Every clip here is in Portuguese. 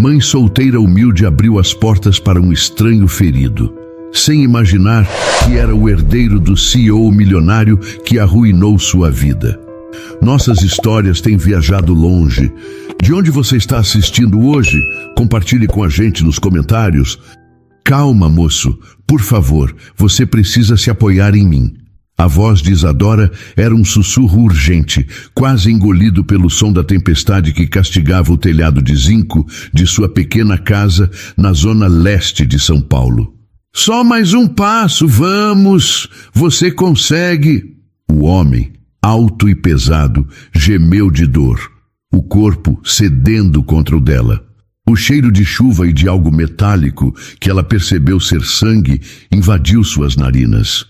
mãe solteira humilde abriu as portas para um estranho ferido, sem imaginar que era o herdeiro do CEO milionário que arruinou sua vida. Nossas histórias têm viajado longe. De onde você está assistindo hoje? Compartilhe com a gente nos comentários. Calma, moço. Por favor, você precisa se apoiar em mim. A voz de Isadora era um sussurro urgente, quase engolido pelo som da tempestade que castigava o telhado de zinco de sua pequena casa na zona leste de São Paulo. Só mais um passo, vamos! Você consegue! O homem, alto e pesado, gemeu de dor, o corpo cedendo contra o dela. O cheiro de chuva e de algo metálico, que ela percebeu ser sangue, invadiu suas narinas.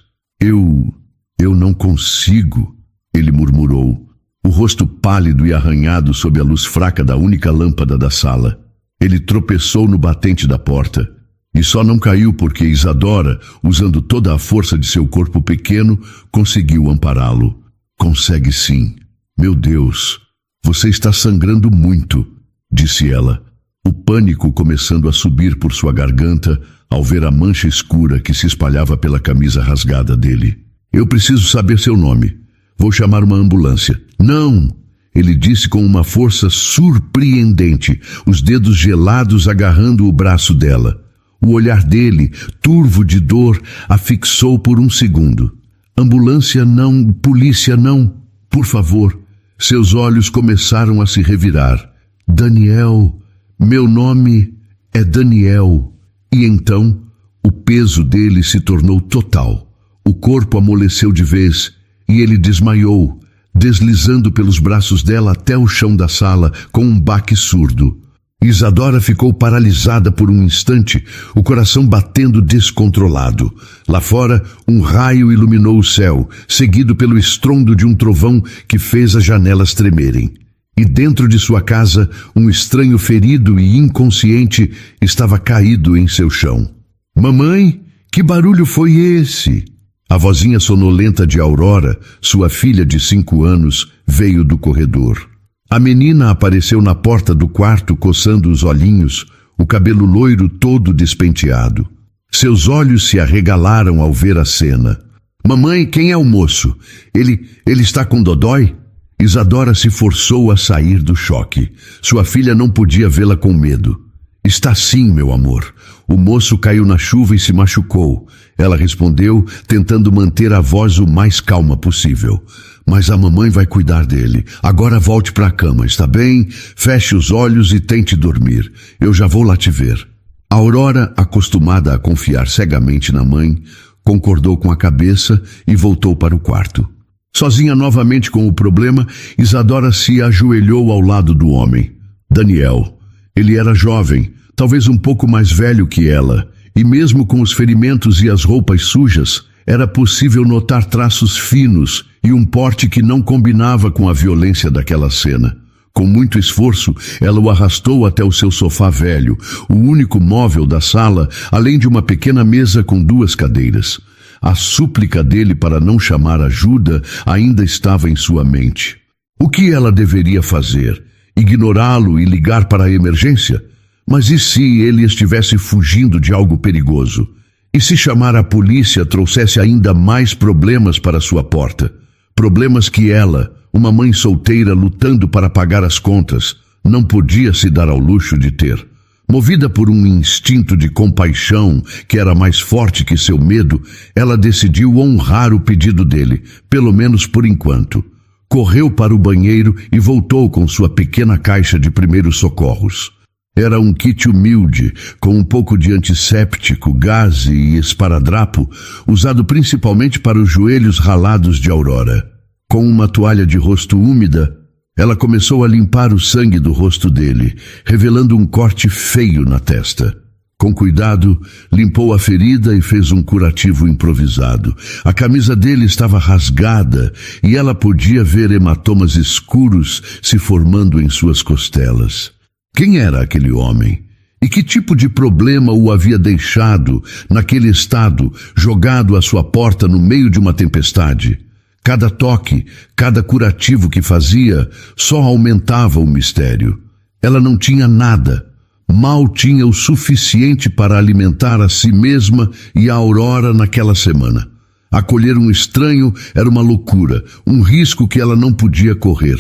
Eu não consigo, ele murmurou, o rosto pálido e arranhado sob a luz fraca da única lâmpada da sala. Ele tropeçou no batente da porta. E só não caiu porque Isadora, usando toda a força de seu corpo pequeno, conseguiu ampará-lo. Consegue sim. Meu Deus, você está sangrando muito, disse ela, o pânico começando a subir por sua garganta ao ver a mancha escura que se espalhava pela camisa rasgada dele. Eu preciso saber seu nome. Vou chamar uma ambulância. Não! Ele disse com uma força surpreendente, os dedos gelados agarrando o braço dela. O olhar dele, turvo de dor, a fixou por um segundo. Ambulância não, polícia não, por favor. Seus olhos começaram a se revirar. Daniel, meu nome é Daniel. E então, o peso dele se tornou total. O corpo amoleceu de vez e ele desmaiou, deslizando pelos braços dela até o chão da sala com um baque surdo. Isadora ficou paralisada por um instante, o coração batendo descontrolado. Lá fora, um raio iluminou o céu, seguido pelo estrondo de um trovão que fez as janelas tremerem. E dentro de sua casa, um estranho ferido e inconsciente estava caído em seu chão. Mamãe, que barulho foi esse? A vozinha sonolenta de Aurora, sua filha de 5 anos, veio do corredor. A menina apareceu na porta do quarto coçando os olhinhos, o cabelo loiro todo despenteado. Seus olhos se arregalaram ao ver a cena. Mamãe, quem é o moço? Ele está com dodói? Isadora se forçou a sair do choque. Sua filha não podia vê-la com medo. Está sim, meu amor. O moço caiu na chuva e se machucou. Ela respondeu, tentando manter a voz o mais calma possível. Mas a mamãe vai cuidar dele. Agora volte para a cama, está bem? Feche os olhos e tente dormir. Eu já vou lá te ver. A Aurora, acostumada a confiar cegamente na mãe, concordou com a cabeça e voltou para o quarto. Sozinha novamente com o problema, Isadora se ajoelhou ao lado do homem. Daniel. Ele era jovem, talvez um pouco mais velho que ela, e mesmo com os ferimentos e as roupas sujas, era possível notar traços finos e um porte que não combinava com a violência daquela cena. Com muito esforço, ela o arrastou até o seu sofá velho, o único móvel da sala, além de uma pequena mesa com 2 cadeiras. A súplica dele para não chamar ajuda ainda estava em sua mente. O que ela deveria fazer? Ignorá-lo e ligar para a emergência? Mas e se ele estivesse fugindo de algo perigoso? E se chamar a polícia trouxesse ainda mais problemas para sua porta? Problemas que ela, uma mãe solteira lutando para pagar as contas, não podia se dar ao luxo de ter. Movida por um instinto de compaixão que era mais forte que seu medo, ela decidiu honrar o pedido dele, pelo menos por enquanto. Correu para o banheiro e voltou com sua pequena caixa de primeiros socorros. Era um kit humilde, com um pouco de antisséptico, gaze e esparadrapo, usado principalmente para os joelhos ralados de Aurora. Com uma toalha de rosto úmida, ela começou a limpar o sangue do rosto dele, revelando um corte feio na testa. Com cuidado, limpou a ferida e fez um curativo improvisado. A camisa dele estava rasgada e ela podia ver hematomas escuros se formando em suas costelas. Quem era aquele homem? E que tipo de problema o havia deixado, naquele estado, jogado à sua porta no meio de uma tempestade? Cada toque, cada curativo que fazia, só aumentava o mistério. Ela não tinha nada, Mal tinha o suficiente para alimentar a si mesma e a Aurora naquela semana. Acolher um estranho era uma loucura, um risco que ela não podia correr.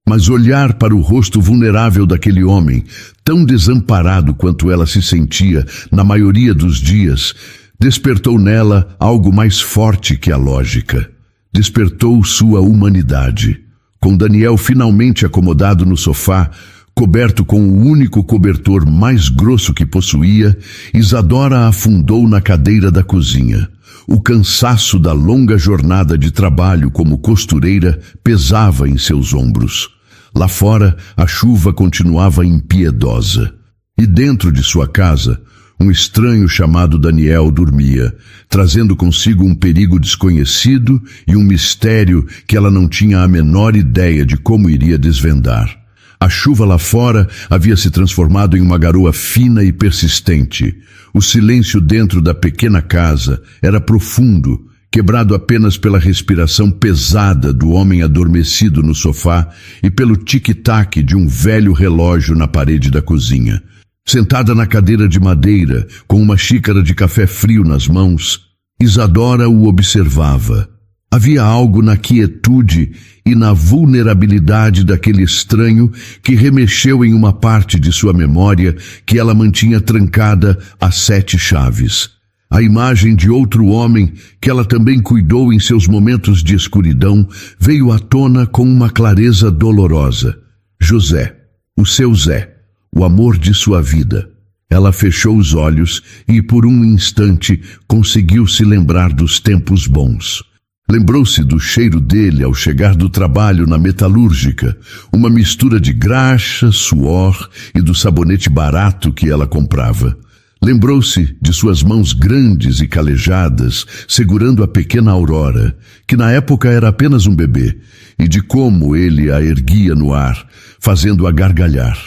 Mas olhar para o rosto vulnerável daquele homem, tão desamparado quanto ela se sentia na maioria dos dias, despertou nela algo mais forte que a lógica. Despertou sua humanidade. Com Daniel finalmente acomodado no sofá, coberto com o único cobertor mais grosso que possuía, Isadora afundou na cadeira da cozinha. O cansaço da longa jornada de trabalho como costureira pesava em seus ombros. Lá fora, a chuva continuava impiedosa. E dentro de sua casa, um estranho chamado Daniel dormia, trazendo consigo um perigo desconhecido e um mistério que ela não tinha a menor ideia de como iria desvendar. A chuva lá fora havia se transformado em uma garoa fina e persistente. O silêncio dentro da pequena casa era profundo, quebrado apenas pela respiração pesada do homem adormecido no sofá e pelo tic-tac de um velho relógio na parede da cozinha. Sentada na cadeira de madeira, com uma xícara de café frio nas mãos, Isadora o observava. Havia algo na quietude e na vulnerabilidade daquele estranho que remexeu em uma parte de sua memória que ela mantinha trancada a 7 chaves. A imagem de outro homem, que ela também cuidou em seus momentos de escuridão, veio à tona com uma clareza dolorosa. José, o seu Zé, o amor de sua vida. Ela fechou os olhos e, por um instante, conseguiu se lembrar dos tempos bons. Lembrou-se do cheiro dele ao chegar do trabalho na metalúrgica, uma mistura de graxa, suor e do sabonete barato que ela comprava. Lembrou-se de suas mãos grandes e calejadas, segurando a pequena Aurora, que na época era apenas um bebê, e de como ele a erguia no ar, fazendo-a gargalhar.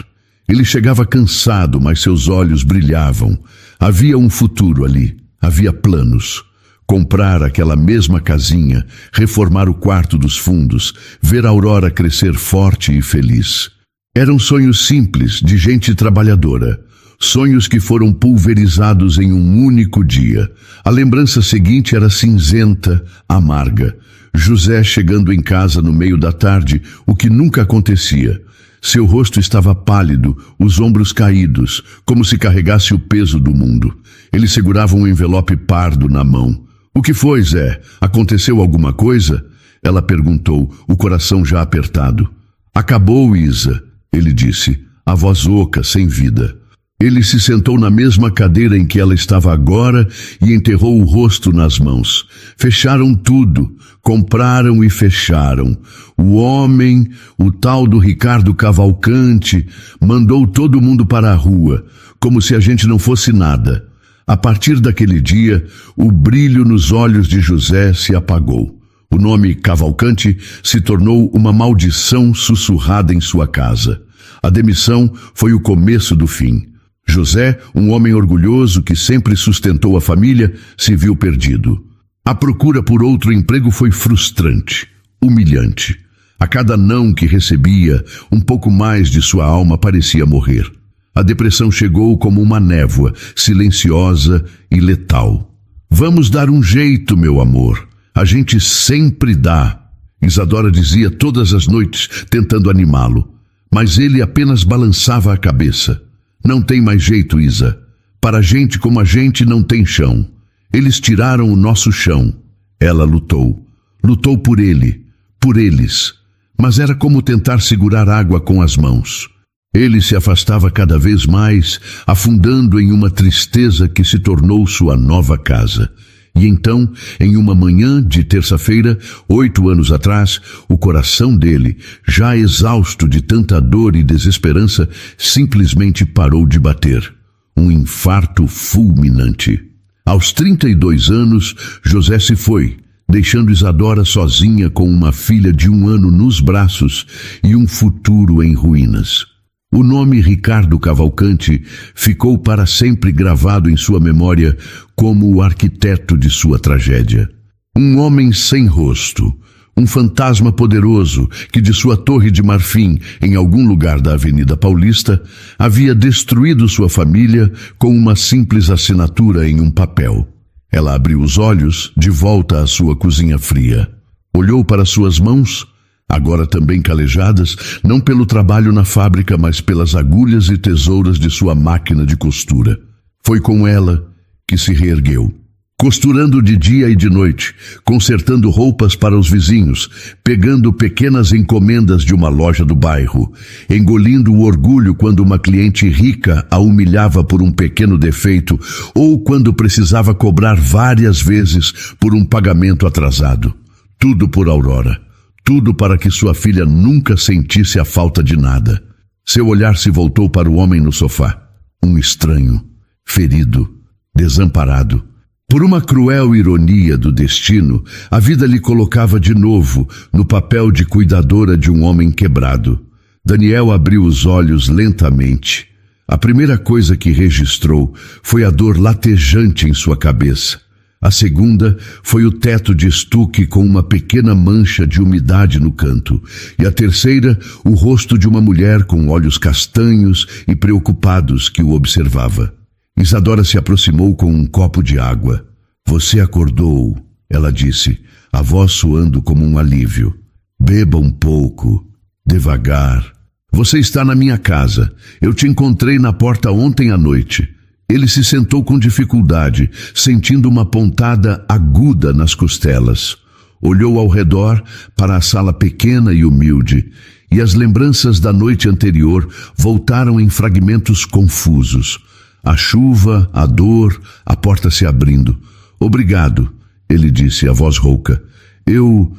Ele chegava cansado, mas seus olhos brilhavam. Havia um futuro ali, havia planos. Comprar aquela mesma casinha, reformar o quarto dos fundos, ver a Aurora crescer forte e feliz. Eram sonhos simples, de gente trabalhadora. Sonhos que foram pulverizados em um único dia. A lembrança seguinte era cinzenta, amarga. José chegando em casa no meio da tarde, o que nunca acontecia. Seu rosto estava pálido, os ombros caídos, como se carregasse o peso do mundo. Ele segurava um envelope pardo na mão. "O que foi, Zé? Aconteceu alguma coisa?" Ela perguntou, o coração já apertado. "Acabou, Isa", ele disse, a voz oca, sem vida. Ele se sentou na mesma cadeira em que ela estava agora e enterrou o rosto nas mãos. Fecharam tudo, compraram e fecharam. O homem, o tal do Ricardo Cavalcante, mandou todo mundo para a rua, como se a gente não fosse nada. A partir daquele dia, o brilho nos olhos de José se apagou. O nome Cavalcante se tornou uma maldição sussurrada em sua casa. A demissão foi o começo do fim. José, um homem orgulhoso que sempre sustentou a família, se viu perdido. A procura por outro emprego foi frustrante, humilhante. A cada não que recebia, um pouco mais de sua alma parecia morrer. A depressão chegou como uma névoa, silenciosa e letal. "Vamos dar um jeito, meu amor. A gente sempre dá", Isadora dizia todas as noites, tentando animá-lo. Mas ele apenas balançava a cabeça. "Não tem mais jeito, Isa. Para gente como a gente não tem chão. Eles tiraram o nosso chão." Ela lutou. Lutou por ele, por eles. Mas era como tentar segurar água com as mãos. Ele se afastava cada vez mais, afundando em uma tristeza que se tornou sua nova casa. E então, em uma manhã de terça-feira, 8 anos atrás, o coração dele, já exausto de tanta dor e desesperança, simplesmente parou de bater. Um infarto fulminante. Aos 32 anos, José se foi, deixando Isadora sozinha com uma filha de 1 ano nos braços e um futuro em ruínas. O nome Ricardo Cavalcante ficou para sempre gravado em sua memória como o arquiteto de sua tragédia. Um homem sem rosto, um fantasma poderoso que de sua torre de marfim, em algum lugar da Avenida Paulista, havia destruído sua família com uma simples assinatura em um papel. Ela abriu os olhos de volta à sua cozinha fria. Olhou para suas mãos, agora também calejadas, não pelo trabalho na fábrica, mas pelas agulhas e tesouras de sua máquina de costura. Foi com ela que se reergueu. Costurando de dia e de noite, consertando roupas para os vizinhos, pegando pequenas encomendas de uma loja do bairro, engolindo o orgulho quando uma cliente rica a humilhava por um pequeno defeito ou quando precisava cobrar várias vezes por um pagamento atrasado. Tudo por Aurora. Tudo para que sua filha nunca sentisse a falta de nada. Seu olhar se voltou para o homem no sofá. Um estranho, ferido, desamparado. Por uma cruel ironia do destino, a vida lhe colocava de novo no papel de cuidadora de um homem quebrado. Daniel abriu os olhos lentamente. A primeira coisa que registrou foi a dor latejante em sua cabeça. A segunda foi o teto de estuque com uma pequena mancha de umidade no canto. E a terceira, o rosto de uma mulher com olhos castanhos e preocupados que o observava. Isadora se aproximou com um copo de água. Você acordou, ela disse, a voz soando como um alívio. Beba um pouco, devagar. Você está na minha casa. Eu te encontrei na porta ontem à noite. Ele se sentou com dificuldade, sentindo uma pontada aguda nas costelas. Olhou ao redor para a sala pequena e humilde, e as lembranças da noite anterior voltaram em fragmentos confusos. A chuva, a dor, a porta se abrindo. Obrigado, ele disse, a voz rouca. Eu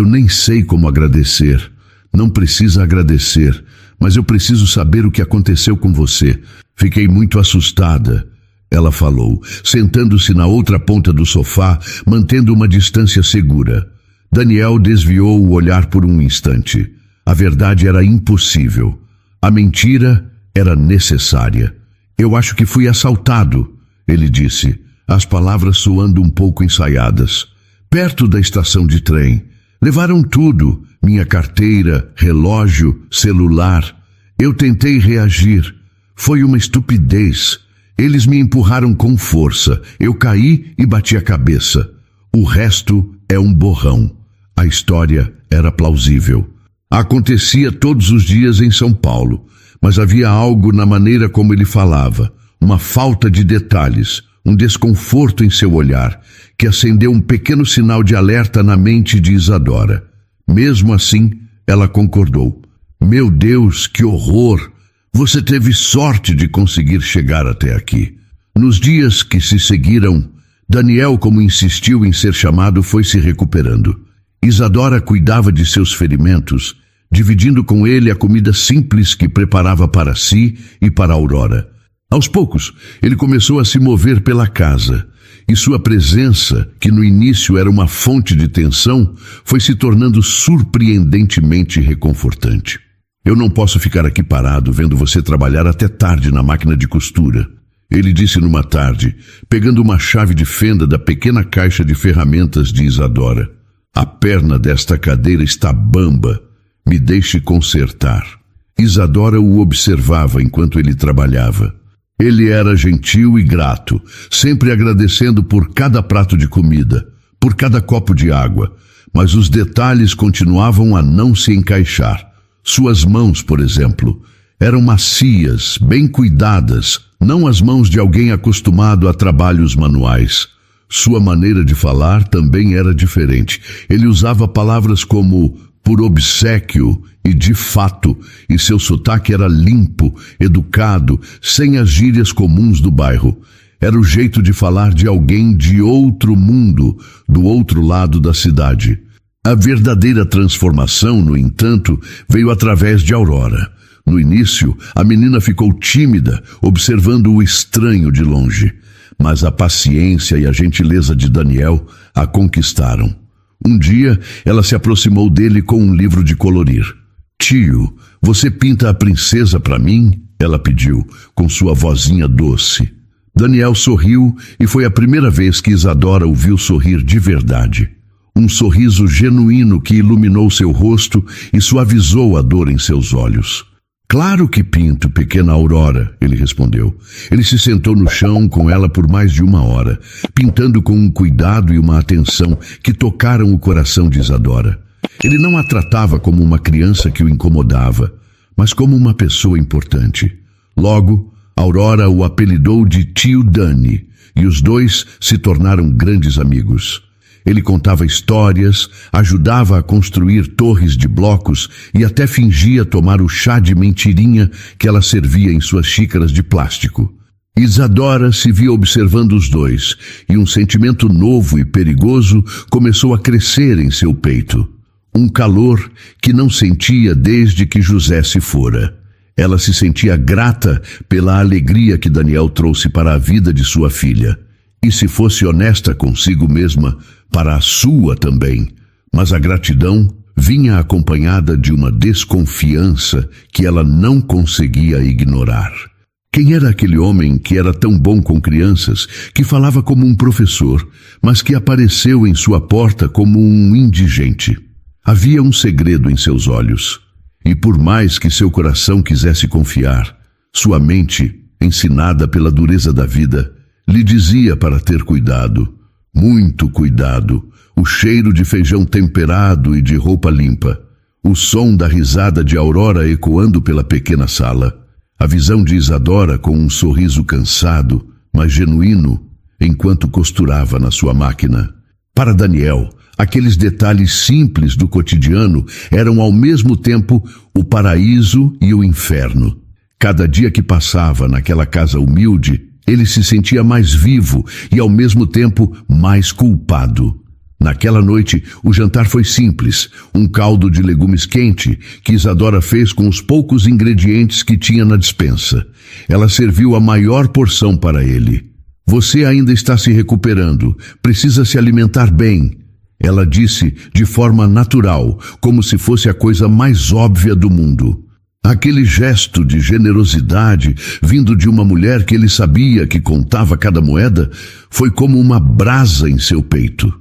nem sei como agradecer. Não precisa agradecer, mas eu preciso saber o que aconteceu com você. Fiquei muito assustada, ela falou, sentando-se na outra ponta do sofá, mantendo uma distância segura. Daniel desviou o olhar por um instante. A verdade era impossível. A mentira era necessária. Eu acho que fui assaltado, ele disse, as palavras soando um pouco ensaiadas. Perto da estação de trem. Levaram tudo, minha carteira, relógio, celular. Eu tentei reagir. Foi uma estupidez. Eles me empurraram com força. Eu caí e bati a cabeça. O resto é um borrão. A história era plausível. Acontecia todos os dias em São Paulo, mas havia algo na maneira como ele falava, uma falta de detalhes, um desconforto em seu olhar, que acendeu um pequeno sinal de alerta na mente de Isadora. Mesmo assim, ela concordou. Meu Deus, que horror! Você teve sorte de conseguir chegar até aqui. Nos dias que se seguiram, Daniel, como insistiu em ser chamado, foi se recuperando. Isadora cuidava de seus ferimentos, dividindo com ele a comida simples que preparava para si e para Aurora. Aos poucos, ele começou a se mover pela casa, e sua presença, que no início era uma fonte de tensão, foi se tornando surpreendentemente reconfortante. Eu não posso ficar aqui parado vendo você trabalhar até tarde na máquina de costura, ele disse numa tarde, pegando uma chave de fenda da pequena caixa de ferramentas de Isadora. A perna desta cadeira está bamba. Me deixe consertar. Isadora o observava enquanto ele trabalhava. Ele era gentil e grato, sempre agradecendo por cada prato de comida, por cada copo de água, mas os detalhes continuavam a não se encaixar. Suas mãos, por exemplo, eram macias, bem cuidadas, não as mãos de alguém acostumado a trabalhos manuais. Sua maneira de falar também era diferente. Ele usava palavras como por obséquio e de fato, e seu sotaque era limpo, educado, sem as gírias comuns do bairro. Era o jeito de falar de alguém de outro mundo, do outro lado da cidade. A verdadeira transformação, no entanto, veio através de Aurora. No início, a menina ficou tímida, observando o estranho de longe. Mas a paciência e a gentileza de Daniel a conquistaram. Um dia, ela se aproximou dele com um livro de colorir. Tio, você pinta a princesa para mim? Ela pediu, com sua vozinha doce. Daniel sorriu e foi a primeira vez que Isadora o viu sorrir de verdade. um sorriso genuíno que iluminou seu rosto e suavizou a dor em seus olhos. Claro que pinto, pequena Aurora, ele respondeu. Ele se sentou no chão com ela por mais de 1 hora, pintando com um cuidado e uma atenção que tocaram o coração de Isadora. Ele não a tratava como uma criança que o incomodava, mas como uma pessoa importante. Logo, Aurora o apelidou de tio Dani, e os dois se tornaram grandes amigos. Ele contava histórias, ajudava a construir torres de blocos e até fingia tomar o chá de mentirinha que ela servia em suas xícaras de plástico. Isadora se via observando os dois, e um sentimento novo e perigoso começou a crescer em seu peito. Um calor que não sentia desde que José se fora. Ela se sentia grata pela alegria que Daniel trouxe para a vida de sua filha. E se fosse honesta consigo mesma, para a sua também. Mas a gratidão vinha acompanhada de uma desconfiança que ela não conseguia ignorar. Quem era aquele homem que era tão bom com crianças, que falava como um professor, mas que apareceu em sua porta como um indigente? Havia um segredo em seus olhos, e por mais que seu coração quisesse confiar, sua mente, ensinada pela dureza da vida, lhe dizia para ter cuidado, muito cuidado, o cheiro de feijão temperado e de roupa limpa, o som da risada de Aurora ecoando pela pequena sala, a visão de Isadora com um sorriso cansado, mas genuíno, enquanto costurava na sua máquina. Para Daniel, aqueles detalhes simples do cotidiano eram ao mesmo tempo o paraíso e o inferno. Cada dia que passava naquela casa humilde, ele se sentia mais vivo e ao mesmo tempo mais culpado. Naquela noite, o jantar foi simples, um caldo de legumes quente que Isadora fez com os poucos ingredientes que tinha na despensa. Ela serviu a maior porção para ele. Você ainda está se recuperando, precisa se alimentar bem. Ela disse de forma natural, como se fosse a coisa mais óbvia do mundo. Aquele gesto de generosidade, vindo de uma mulher que ele sabia que contava cada moeda, foi como uma brasa em seu peito.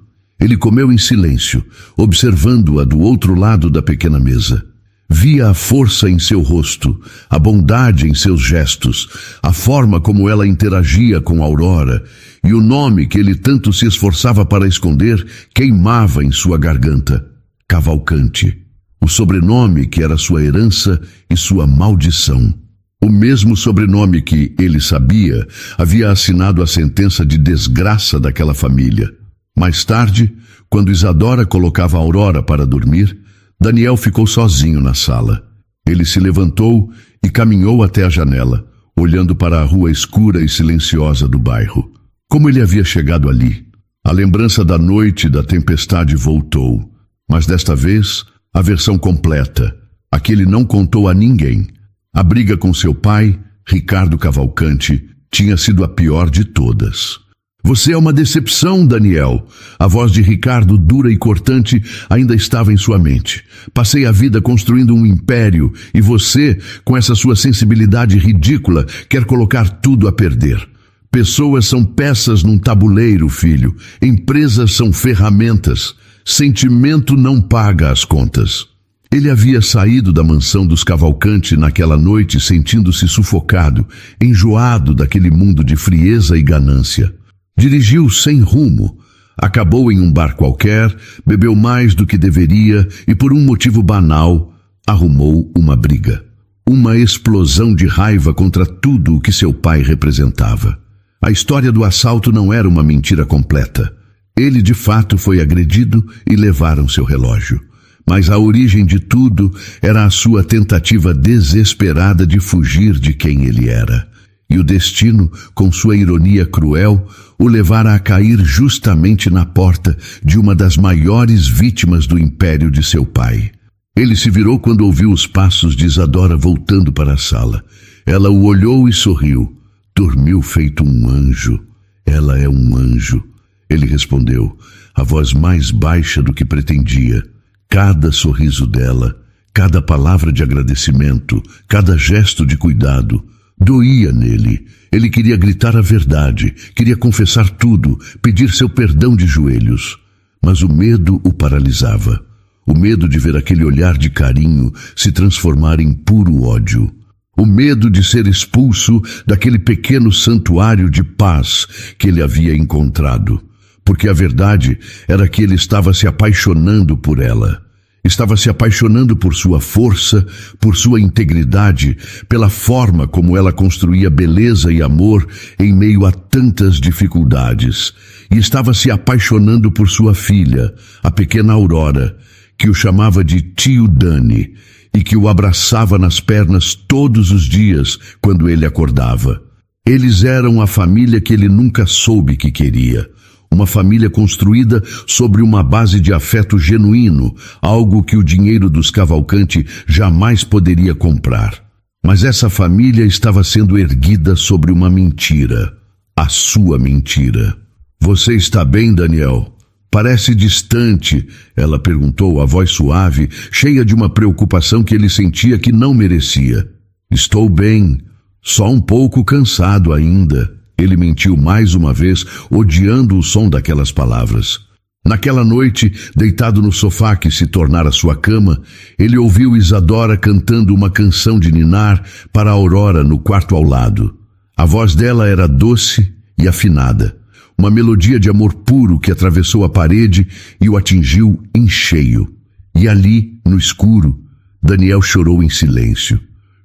Ele comeu em silêncio, observando-a do outro lado da pequena mesa. Via a força em seu rosto, a bondade em seus gestos, a forma como ela interagia com Aurora, e o nome que ele tanto se esforçava para esconder queimava em sua garganta. Cavalcante. O sobrenome que era sua herança e sua maldição. O mesmo sobrenome que, ele sabia, havia assinado a sentença de desgraça daquela família. Mais tarde, quando Isadora colocava Aurora para dormir, Daniel ficou sozinho na sala. Ele se levantou e caminhou até a janela, olhando para a rua escura e silenciosa do bairro. Como ele havia chegado ali? A lembrança da noite e da tempestade voltou, mas desta vez a versão completa, a que ele não contou a ninguém. A briga com seu pai, Ricardo Cavalcante, tinha sido a pior de todas. Você é uma decepção, Daniel. A voz de Ricardo, dura e cortante, ainda estava em sua mente. Passei a vida construindo um império e você, com essa sua sensibilidade ridícula, quer colocar tudo a perder. Pessoas são peças num tabuleiro, filho. Empresas são ferramentas. Sentimento não paga as contas. Ele havia saído da mansão dos Cavalcante naquela noite sentindo-se sufocado, enjoado daquele mundo de frieza e ganância. Dirigiu sem rumo, acabou em um bar qualquer, bebeu mais do que deveria e por um motivo banal, arrumou uma briga. Uma explosão de raiva contra tudo o que seu pai representava. A história do assalto não era uma mentira completa. Ele de fato foi agredido e levaram seu relógio. Mas a origem de tudo era a sua tentativa desesperada de fugir de quem ele era. E o destino, com sua ironia cruel, o levara a cair justamente na porta de uma das maiores vítimas do império de seu pai. Ele se virou quando ouviu os passos de Isadora voltando para a sala. Ela o olhou e sorriu. Dormiu feito um anjo. Ela é um anjo. Ele respondeu, a voz mais baixa do que pretendia. Cada sorriso dela, cada palavra de agradecimento, cada gesto de cuidado, doía nele. Ele queria gritar a verdade, queria confessar tudo, pedir seu perdão de joelhos. mas o medo o paralisava. O medo de ver aquele olhar de carinho se transformar em puro ódio. O medo de ser expulso daquele pequeno santuário de paz que ele havia encontrado. Porque a verdade era que ele estava se apaixonando por ela. Estava se apaixonando por sua força, por sua integridade, pela forma como ela construía beleza e amor em meio a tantas dificuldades. E estava se apaixonando por sua filha, a pequena Aurora, que o chamava de tio Dani e que o abraçava nas pernas todos os dias quando ele acordava. Eles eram a família que ele nunca soube que queria. Uma família construída sobre uma base de afeto genuíno, algo que o dinheiro dos Cavalcanti jamais poderia comprar. Mas essa família estava sendo erguida sobre uma mentira, a sua mentira. Você está bem, Daniel? Parece distante, ela perguntou, a voz suave, cheia de uma preocupação que ele sentia que não merecia. Estou bem, só um pouco cansado ainda. Ele mentiu mais uma vez, odiando o som daquelas palavras. Naquela noite, deitado no sofá que se tornara sua cama, ele ouviu Isadora cantando uma canção de ninar para a Aurora no quarto ao lado. A voz dela era doce e afinada. Uma melodia de amor puro que atravessou a parede e o atingiu em cheio. E ali, no escuro, Daniel chorou em silêncio.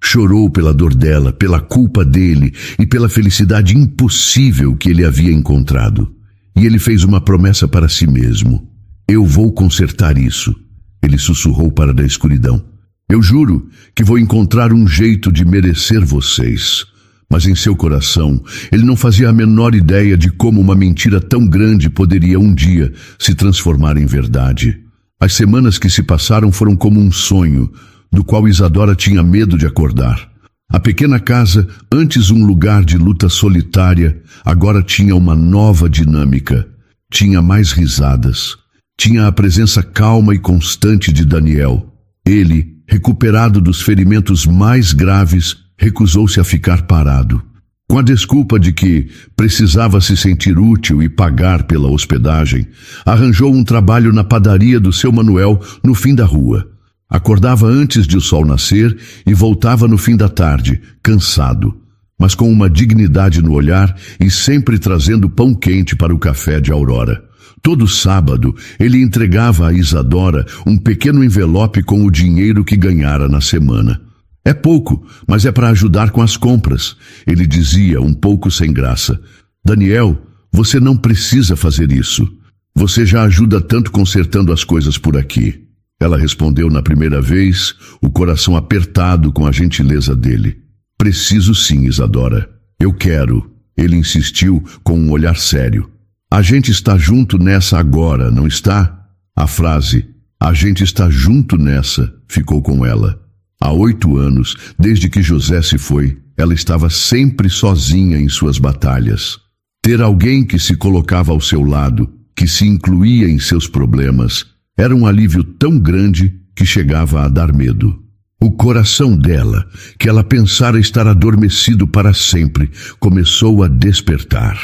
Chorou pela dor dela, pela culpa dele e pela felicidade impossível que ele havia encontrado. E ele fez uma promessa para si mesmo. Eu vou consertar isso, ele sussurrou para da escuridão. Eu juro que vou encontrar um jeito de merecer vocês. Mas em seu coração, ele não fazia a menor ideia de como uma mentira tão grande poderia um dia se transformar em verdade. As semanas que se passaram foram como um sonho, do qual Isadora tinha medo de acordar. A pequena casa, antes um lugar de luta solitária, agora tinha uma nova dinâmica. Tinha mais risadas. Tinha a presença calma e constante de Daniel. Ele, recuperado dos ferimentos mais graves, recusou-se a ficar parado. Com a desculpa de que precisava se sentir útil e pagar pela hospedagem, arranjou um trabalho na padaria do seu Manuel no fim da rua. Acordava antes de o sol nascer e voltava no fim da tarde, cansado, mas com uma dignidade no olhar e sempre trazendo pão quente para o café de Aurora. Todo sábado, ele entregava a Isadora um pequeno envelope com o dinheiro que ganhara na semana. É pouco, mas é para ajudar com as compras, ele dizia, um pouco sem graça. Daniel, você não precisa fazer isso. Você já ajuda tanto consertando as coisas por aqui. Ela respondeu na primeira vez, o coração apertado com a gentileza dele. Preciso sim, Isadora. Eu quero. Ele insistiu com um olhar sério. A gente está junto nessa agora, não está? A frase, a gente está junto nessa, ficou com ela. Há 8 anos, desde que José se foi, ela estava sempre sozinha em suas batalhas. Ter alguém que se colocava ao seu lado, que se incluía em seus problemas, era um alívio tão grande que chegava a dar medo. O coração dela, que ela pensara estar adormecido para sempre, começou a despertar.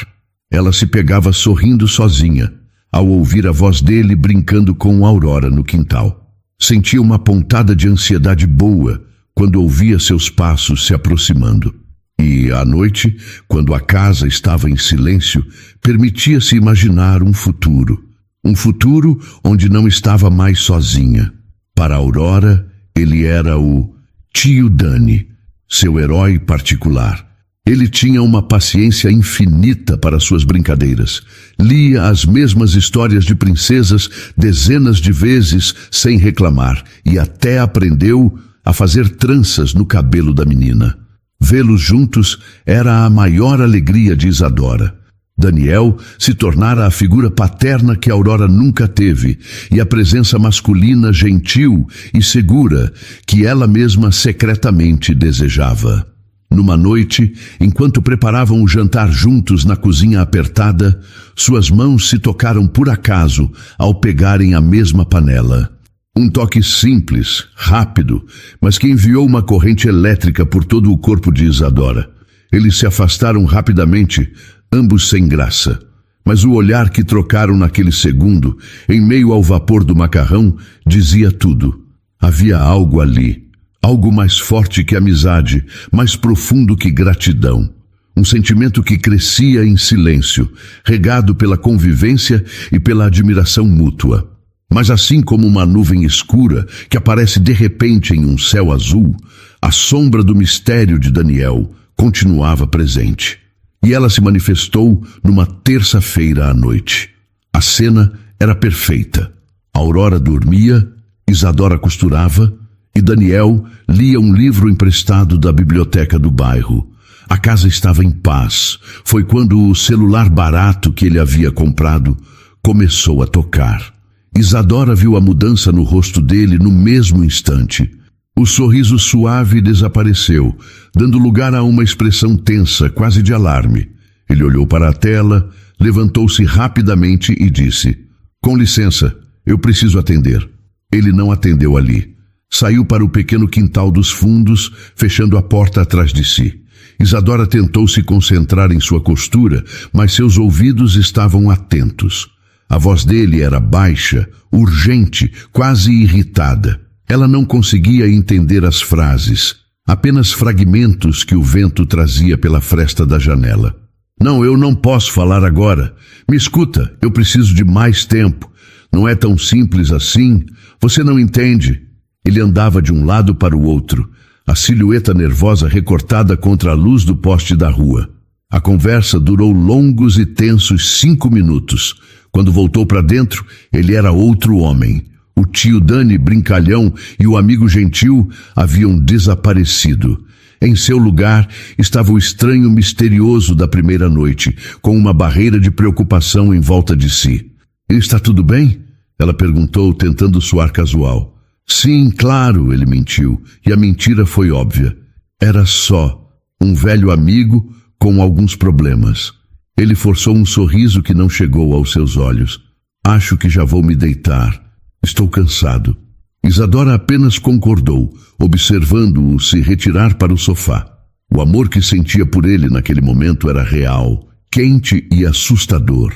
Ela se pegava sorrindo sozinha, ao ouvir a voz dele brincando com Aurora no quintal. Sentia uma pontada de ansiedade boa quando ouvia seus passos se aproximando. E, à noite, quando a casa estava em silêncio, permitia-se imaginar um futuro. Um futuro onde não estava mais sozinha. Para Aurora, ele era o tio Dani, seu herói particular. Ele tinha uma paciência infinita para suas brincadeiras. Lia as mesmas histórias de princesas dezenas de vezes sem reclamar e até aprendeu a fazer tranças no cabelo da menina. Vê-los juntos era a maior alegria de Isadora. Daniel se tornara a figura paterna que Aurora nunca teve e a presença masculina gentil e segura que ela mesma secretamente desejava. Numa noite, enquanto preparavam o jantar juntos na cozinha apertada, suas mãos se tocaram por acaso ao pegarem a mesma panela. Um toque simples, rápido, mas que enviou uma corrente elétrica por todo o corpo de Isadora. Eles se afastaram rapidamente, ambos sem graça. Mas o olhar que trocaram naquele segundo, em meio ao vapor do macarrão, dizia tudo. Havia algo ali, algo mais forte que amizade, mais profundo que gratidão. Um sentimento que crescia em silêncio, regado pela convivência e pela admiração mútua. Mas assim como uma nuvem escura que aparece de repente em um céu azul, a sombra do mistério de Daniel continuava presente. E ela se manifestou numa terça-feira à noite. A cena era perfeita. Aurora dormia, Isadora costurava e Daniel lia um livro emprestado da biblioteca do bairro. A casa estava em paz. Foi quando o celular barato que ele havia comprado começou a tocar. Isadora viu a mudança no rosto dele no mesmo instante. O sorriso suave desapareceu, dando lugar a uma expressão tensa, quase de alarme. Ele olhou para a tela, levantou-se rapidamente e disse: "Com licença, eu preciso atender." Ele não atendeu ali. Saiu para o pequeno quintal dos fundos, fechando a porta atrás de si. Isadora tentou se concentrar em sua costura, mas seus ouvidos estavam atentos. A voz dele era baixa, urgente, quase irritada. Ela não conseguia entender as frases, apenas fragmentos que o vento trazia pela fresta da janela. "Não, eu não posso falar agora. Me escuta, eu preciso de mais tempo. Não é tão simples assim. Você não entende." Ele andava de um lado para o outro, a silhueta nervosa recortada contra a luz do poste da rua. A conversa durou longos e tensos 5 minutos. Quando voltou para dentro, ele era outro homem. O tio Dani brincalhão e o amigo gentil haviam desaparecido. Em seu lugar estava o estranho misterioso da primeira noite, com uma barreira de preocupação em volta de si. "Está tudo bem?" ela perguntou, tentando soar casual. "Sim, claro", ele mentiu, e a mentira foi óbvia. Era só um velho amigo com alguns problemas. Ele forçou um sorriso que não chegou aos seus olhos. "Acho que já vou me deitar. Estou cansado." Isadora apenas concordou, observando-o se retirar para o sofá. O amor que sentia por ele naquele momento era real, quente e assustador.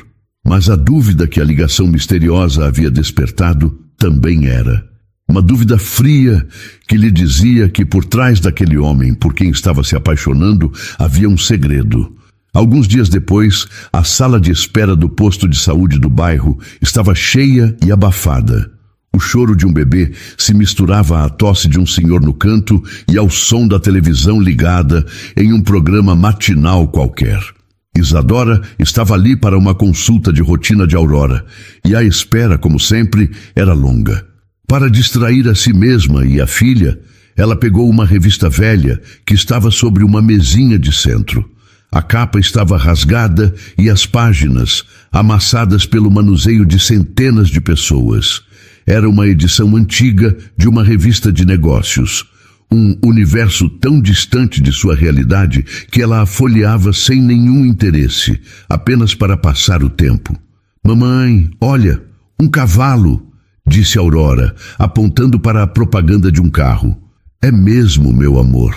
Mas a dúvida que a ligação misteriosa havia despertado também era. Uma dúvida fria que lhe dizia que por trás daquele homem por quem estava se apaixonando havia um segredo. Alguns dias depois, a sala de espera do posto de saúde do bairro estava cheia e abafada. O choro de um bebê se misturava à tosse de um senhor no canto e ao som da televisão ligada em um programa matinal qualquer. Isadora estava ali para uma consulta de rotina de Aurora, e a espera, como sempre, era longa. Para distrair a si mesma e a filha, ela pegou uma revista velha que estava sobre uma mesinha de centro. A capa estava rasgada e as páginas amassadas pelo manuseio de centenas de pessoas. Era uma edição antiga de uma revista de negócios. Um universo tão distante de sua realidade que ela a folheava sem nenhum interesse, apenas para passar o tempo. "Mamãe, olha, um cavalo", disse Aurora, apontando para a propaganda de um carro. "É mesmo, meu amor."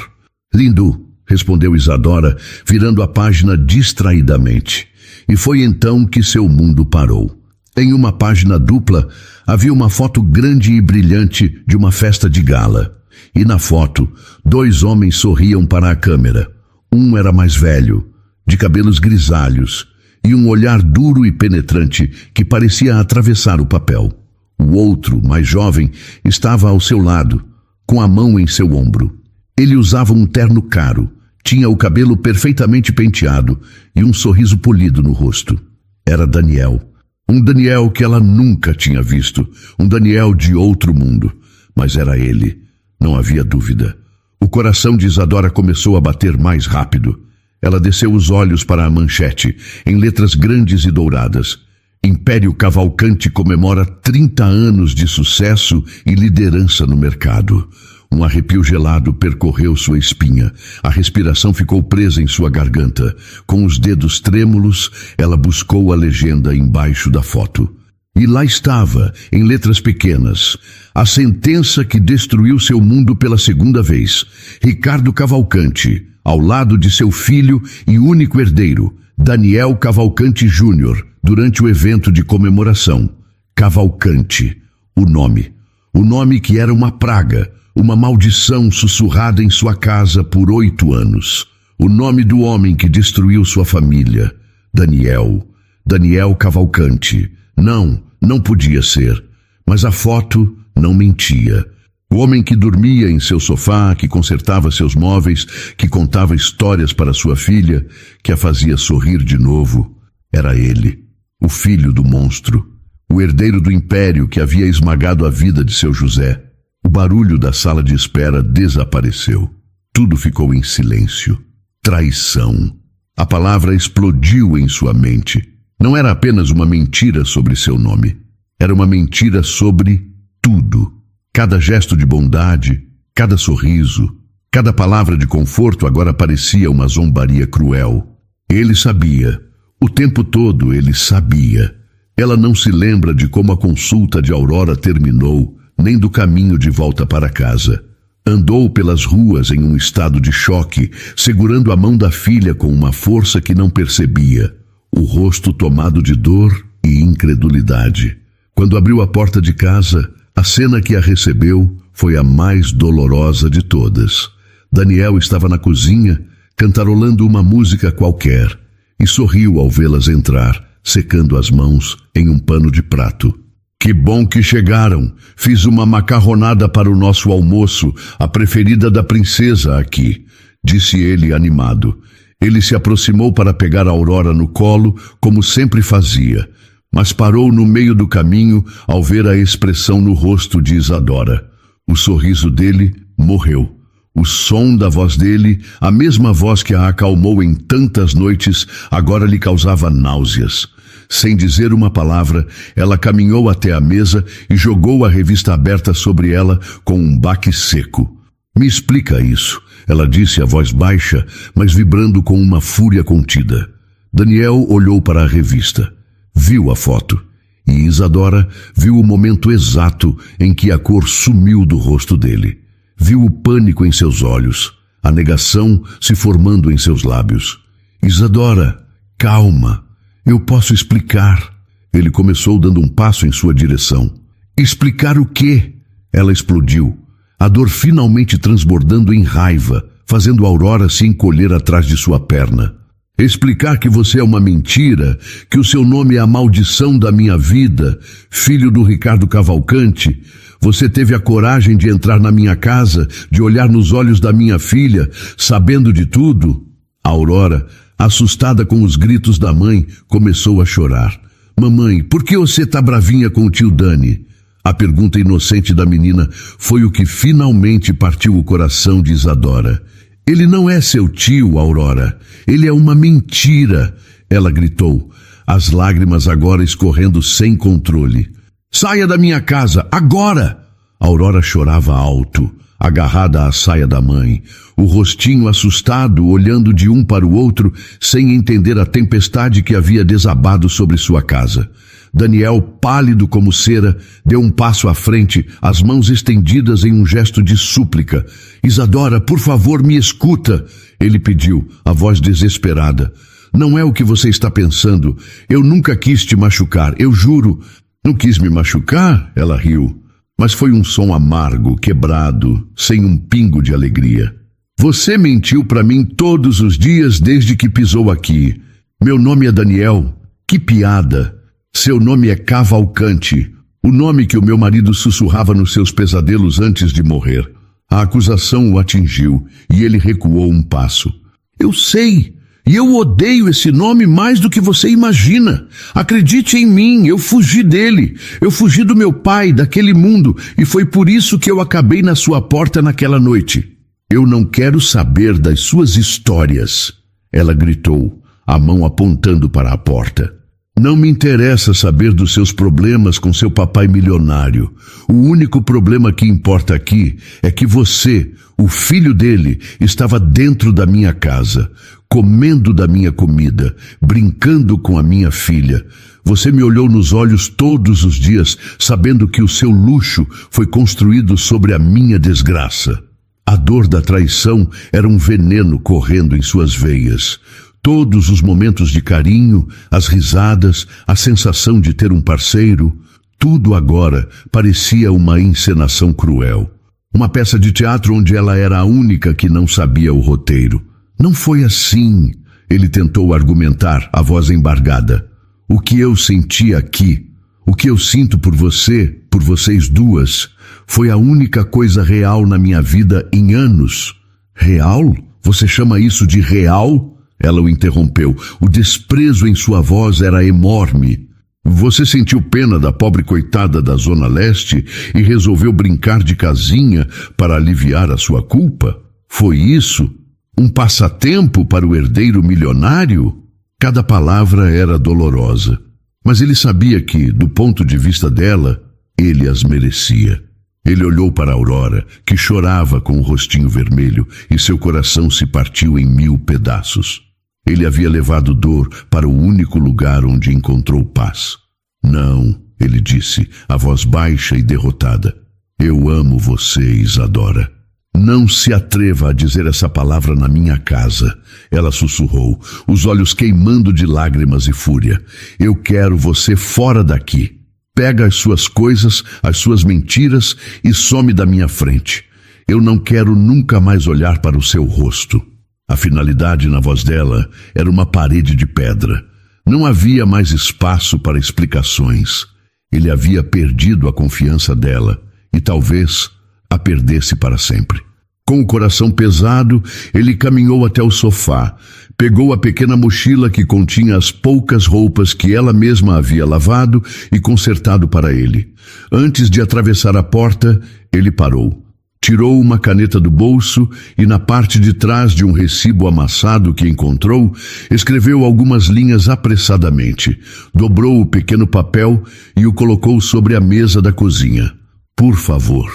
"Lindo", respondeu Isadora, virando a página distraidamente. E foi então que seu mundo parou. Em uma página dupla, havia uma foto grande e brilhante de uma festa de gala. E na foto, 2 homens sorriam para a câmera. Um era mais velho, de cabelos grisalhos, e um olhar duro e penetrante que parecia atravessar o papel. O outro, mais jovem, estava ao seu lado, com a mão em seu ombro. Ele usava um terno caro, tinha o cabelo perfeitamente penteado e um sorriso polido no rosto. Era Daniel. Um Daniel que ela nunca tinha visto, um Daniel de outro mundo. Mas era ele, não havia dúvida. O coração de Isadora começou a bater mais rápido. Ela desceu os olhos para a manchete, em letras grandes e douradas. Império Cavalcante comemora 30 anos de sucesso e liderança no mercado. Um arrepio gelado percorreu sua espinha. A respiração ficou presa em sua garganta. Com os dedos trêmulos, ela buscou a legenda embaixo da foto. E lá estava, em letras pequenas, a sentença que destruiu seu mundo pela segunda vez. Ricardo Cavalcante, ao lado de seu filho e único herdeiro, Daniel Cavalcante Júnior, durante o evento de comemoração. Cavalcante, o nome que era uma praga, uma maldição sussurrada em sua casa por 8 anos. O nome do homem que destruiu sua família. Daniel Cavalcante. Não podia ser. Mas a foto não mentia. O homem que dormia em seu sofá, que consertava seus móveis, que contava histórias para sua filha, que a fazia sorrir de novo, era ele, o filho do monstro, o herdeiro do império que havia esmagado a vida de seu José. O barulho da sala de espera desapareceu. Tudo ficou em silêncio. Traição. A palavra explodiu em sua mente. Não era apenas uma mentira sobre seu nome. Era uma mentira sobre tudo. Cada gesto de bondade, cada sorriso, cada palavra de conforto agora parecia uma zombaria cruel. Ele sabia. O tempo todo ele sabia. Ela não se lembra de como a consulta de Aurora terminou, nem do caminho de volta para casa. Andou pelas ruas em um estado de choque, segurando a mão da filha com uma força que não percebia, o rosto tomado de dor e incredulidade. Quando abriu a porta de casa, a cena que a recebeu foi a mais dolorosa de todas. Daniel estava na cozinha, cantarolando uma música qualquer, e sorriu ao vê-las entrar, secando as mãos em um pano de prato. Que bom que chegaram. Fiz uma macarronada para o nosso almoço, a preferida da princesa aqui, disse ele animado. Ele se aproximou para pegar a Aurora no colo, como sempre fazia, mas parou no meio do caminho ao ver a expressão no rosto de Isadora. O sorriso dele morreu. O som da voz dele, a mesma voz que a acalmou em tantas noites, agora lhe causava náuseas. Sem dizer uma palavra, ela caminhou até a mesa e jogou a revista aberta sobre ela com um baque seco. Me explica isso, ela disse a voz baixa, mas vibrando com uma fúria contida. Daniel olhou para a revista. Viu a foto. E Isadora viu o momento exato em que a cor sumiu do rosto dele. Viu o pânico em seus olhos, a negação se formando em seus lábios. Isadora, calma. Eu posso explicar. Ele começou dando um passo em sua direção. Explicar o quê? Ela explodiu, a dor finalmente transbordando em raiva, fazendo Aurora se encolher atrás de sua perna. Explicar que você é uma mentira, que o seu nome é a maldição da minha vida, filho do Ricardo Cavalcante. Você teve a coragem de entrar na minha casa, de olhar nos olhos da minha filha, sabendo de tudo? Aurora, assustada com os gritos da mãe, começou a chorar. Mamãe, por que você tá bravinha com o tio Dani? A pergunta inocente da menina foi o que finalmente partiu o coração de Isadora. Ele não é seu tio, Aurora. Ele é uma mentira, ela gritou, as lágrimas agora escorrendo sem controle. Saia da minha casa, agora! Aurora chorava alto, agarrada à saia da mãe, o rostinho assustado, olhando de um para o outro, sem entender a tempestade que havia desabado sobre sua casa. Daniel, pálido como cera, deu um passo à frente, as mãos estendidas em um gesto de súplica. Isadora, por favor, me escuta, ele pediu, a voz desesperada. Não é o que você está pensando. Eu nunca quis te machucar, eu juro. Não quis me machucar? Ela riu. Mas foi um som amargo, quebrado, sem um pingo de alegria. Você mentiu para mim todos os dias desde que pisou aqui. Meu nome é Daniel. Que piada! Seu nome é Cavalcante, o nome que o meu marido sussurrava nos seus pesadelos antes de morrer. A acusação o atingiu e ele recuou um passo. Eu sei, e eu odeio esse nome mais do que você imagina. Acredite em mim, eu fugi dele. Eu fugi do meu pai, daquele mundo, e foi por isso que eu acabei na sua porta naquela noite. Eu não quero saber das suas histórias, ela gritou, a mão apontando para a porta. Não me interessa saber dos seus problemas com seu papai milionário. O único problema que importa aqui é que você, o filho dele, estava dentro da minha casa, comendo da minha comida, brincando com a minha filha. Você me olhou nos olhos todos os dias, sabendo que o seu luxo foi construído sobre a minha desgraça. A dor da traição era um veneno correndo em suas veias. Todos os momentos de carinho, as risadas, a sensação de ter um parceiro, tudo agora parecia uma encenação cruel. Uma peça de teatro onde ela era a única que não sabia o roteiro. Não foi assim, ele tentou argumentar, a voz embargada. O que eu senti aqui, o que eu sinto por você, por vocês duas, foi a única coisa real na minha vida em anos. Real? Você chama isso de real? Ela o interrompeu. O desprezo em sua voz era enorme. Você sentiu pena da pobre coitada da Zona Leste e resolveu brincar de casinha para aliviar a sua culpa? Foi isso? Um passatempo para o herdeiro milionário? Cada palavra era dolorosa, mas ele sabia que, do ponto de vista dela, ele as merecia. Ele olhou para Aurora, que chorava com o rostinho vermelho, e seu coração se partiu em 1000 pedaços. Ele havia levado dor para o único lugar onde encontrou paz. Não, ele disse, a voz baixa e derrotada. Eu amo você, Isadora. Não se atreva a dizer essa palavra na minha casa, ela sussurrou, os olhos queimando de lágrimas e fúria. Eu quero você fora daqui. Pega as suas coisas, as suas mentiras e some da minha frente. Eu não quero nunca mais olhar para o seu rosto. A finalidade na voz dela era uma parede de pedra. Não havia mais espaço para explicações. Ele havia perdido a confiança dela e talvez a perdesse para sempre. Com o coração pesado, ele caminhou até o sofá, pegou a pequena mochila que continha as poucas roupas que ela mesma havia lavado e consertado para ele. Antes de atravessar a porta, ele parou. Tirou uma caneta do bolso e, na parte de trás de um recibo amassado que encontrou, escreveu algumas linhas apressadamente. Dobrou o pequeno papel e o colocou sobre a mesa da cozinha. Por favor,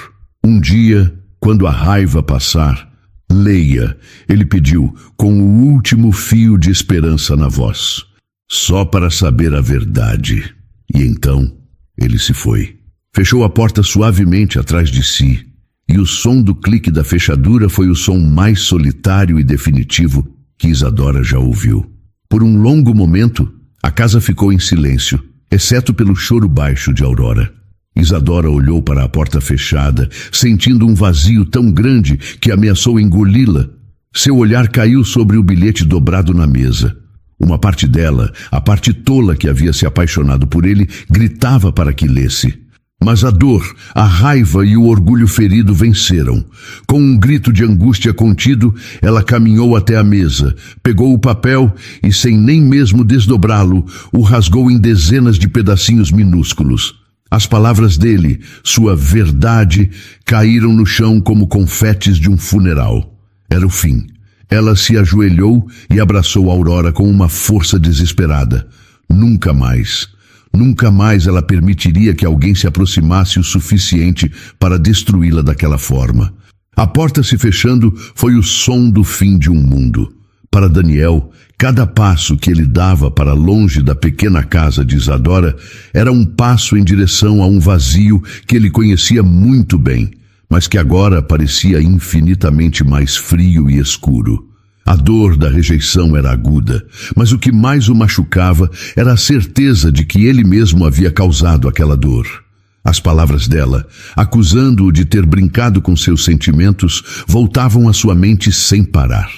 um dia, quando a raiva passar, leia, ele pediu, com o último fio de esperança na voz. Só para saber a verdade. E então, ele se foi. Fechou a porta suavemente atrás de si. E o som do clique da fechadura foi o som mais solitário e definitivo que Isadora já ouviu. Por um longo momento, a casa ficou em silêncio, exceto pelo choro baixo de Aurora. Isadora olhou para a porta fechada, sentindo um vazio tão grande que ameaçou engoli-la. Seu olhar caiu sobre o bilhete dobrado na mesa. Uma parte dela, a parte tola que havia se apaixonado por ele, gritava para que lesse. Mas a dor, a raiva e o orgulho ferido venceram. Com um grito de angústia contido, ela caminhou até a mesa, pegou o papel e, sem nem mesmo desdobrá-lo, o rasgou em dezenas de pedacinhos minúsculos. As palavras dele, sua verdade, caíram no chão como confetes de um funeral. Era o fim. Ela se ajoelhou e abraçou Aurora com uma força desesperada. Nunca mais. Nunca mais ela permitiria que alguém se aproximasse o suficiente para destruí-la daquela forma. A porta se fechando foi o som do fim de um mundo. Para Daniel, cada passo que ele dava para longe da pequena casa de Isadora era um passo em direção a um vazio que ele conhecia muito bem, mas que agora parecia infinitamente mais frio e escuro. A dor da rejeição era aguda, mas o que mais o machucava era a certeza de que ele mesmo havia causado aquela dor. As palavras dela, acusando-o de ter brincado com seus sentimentos, voltavam à sua mente sem parar.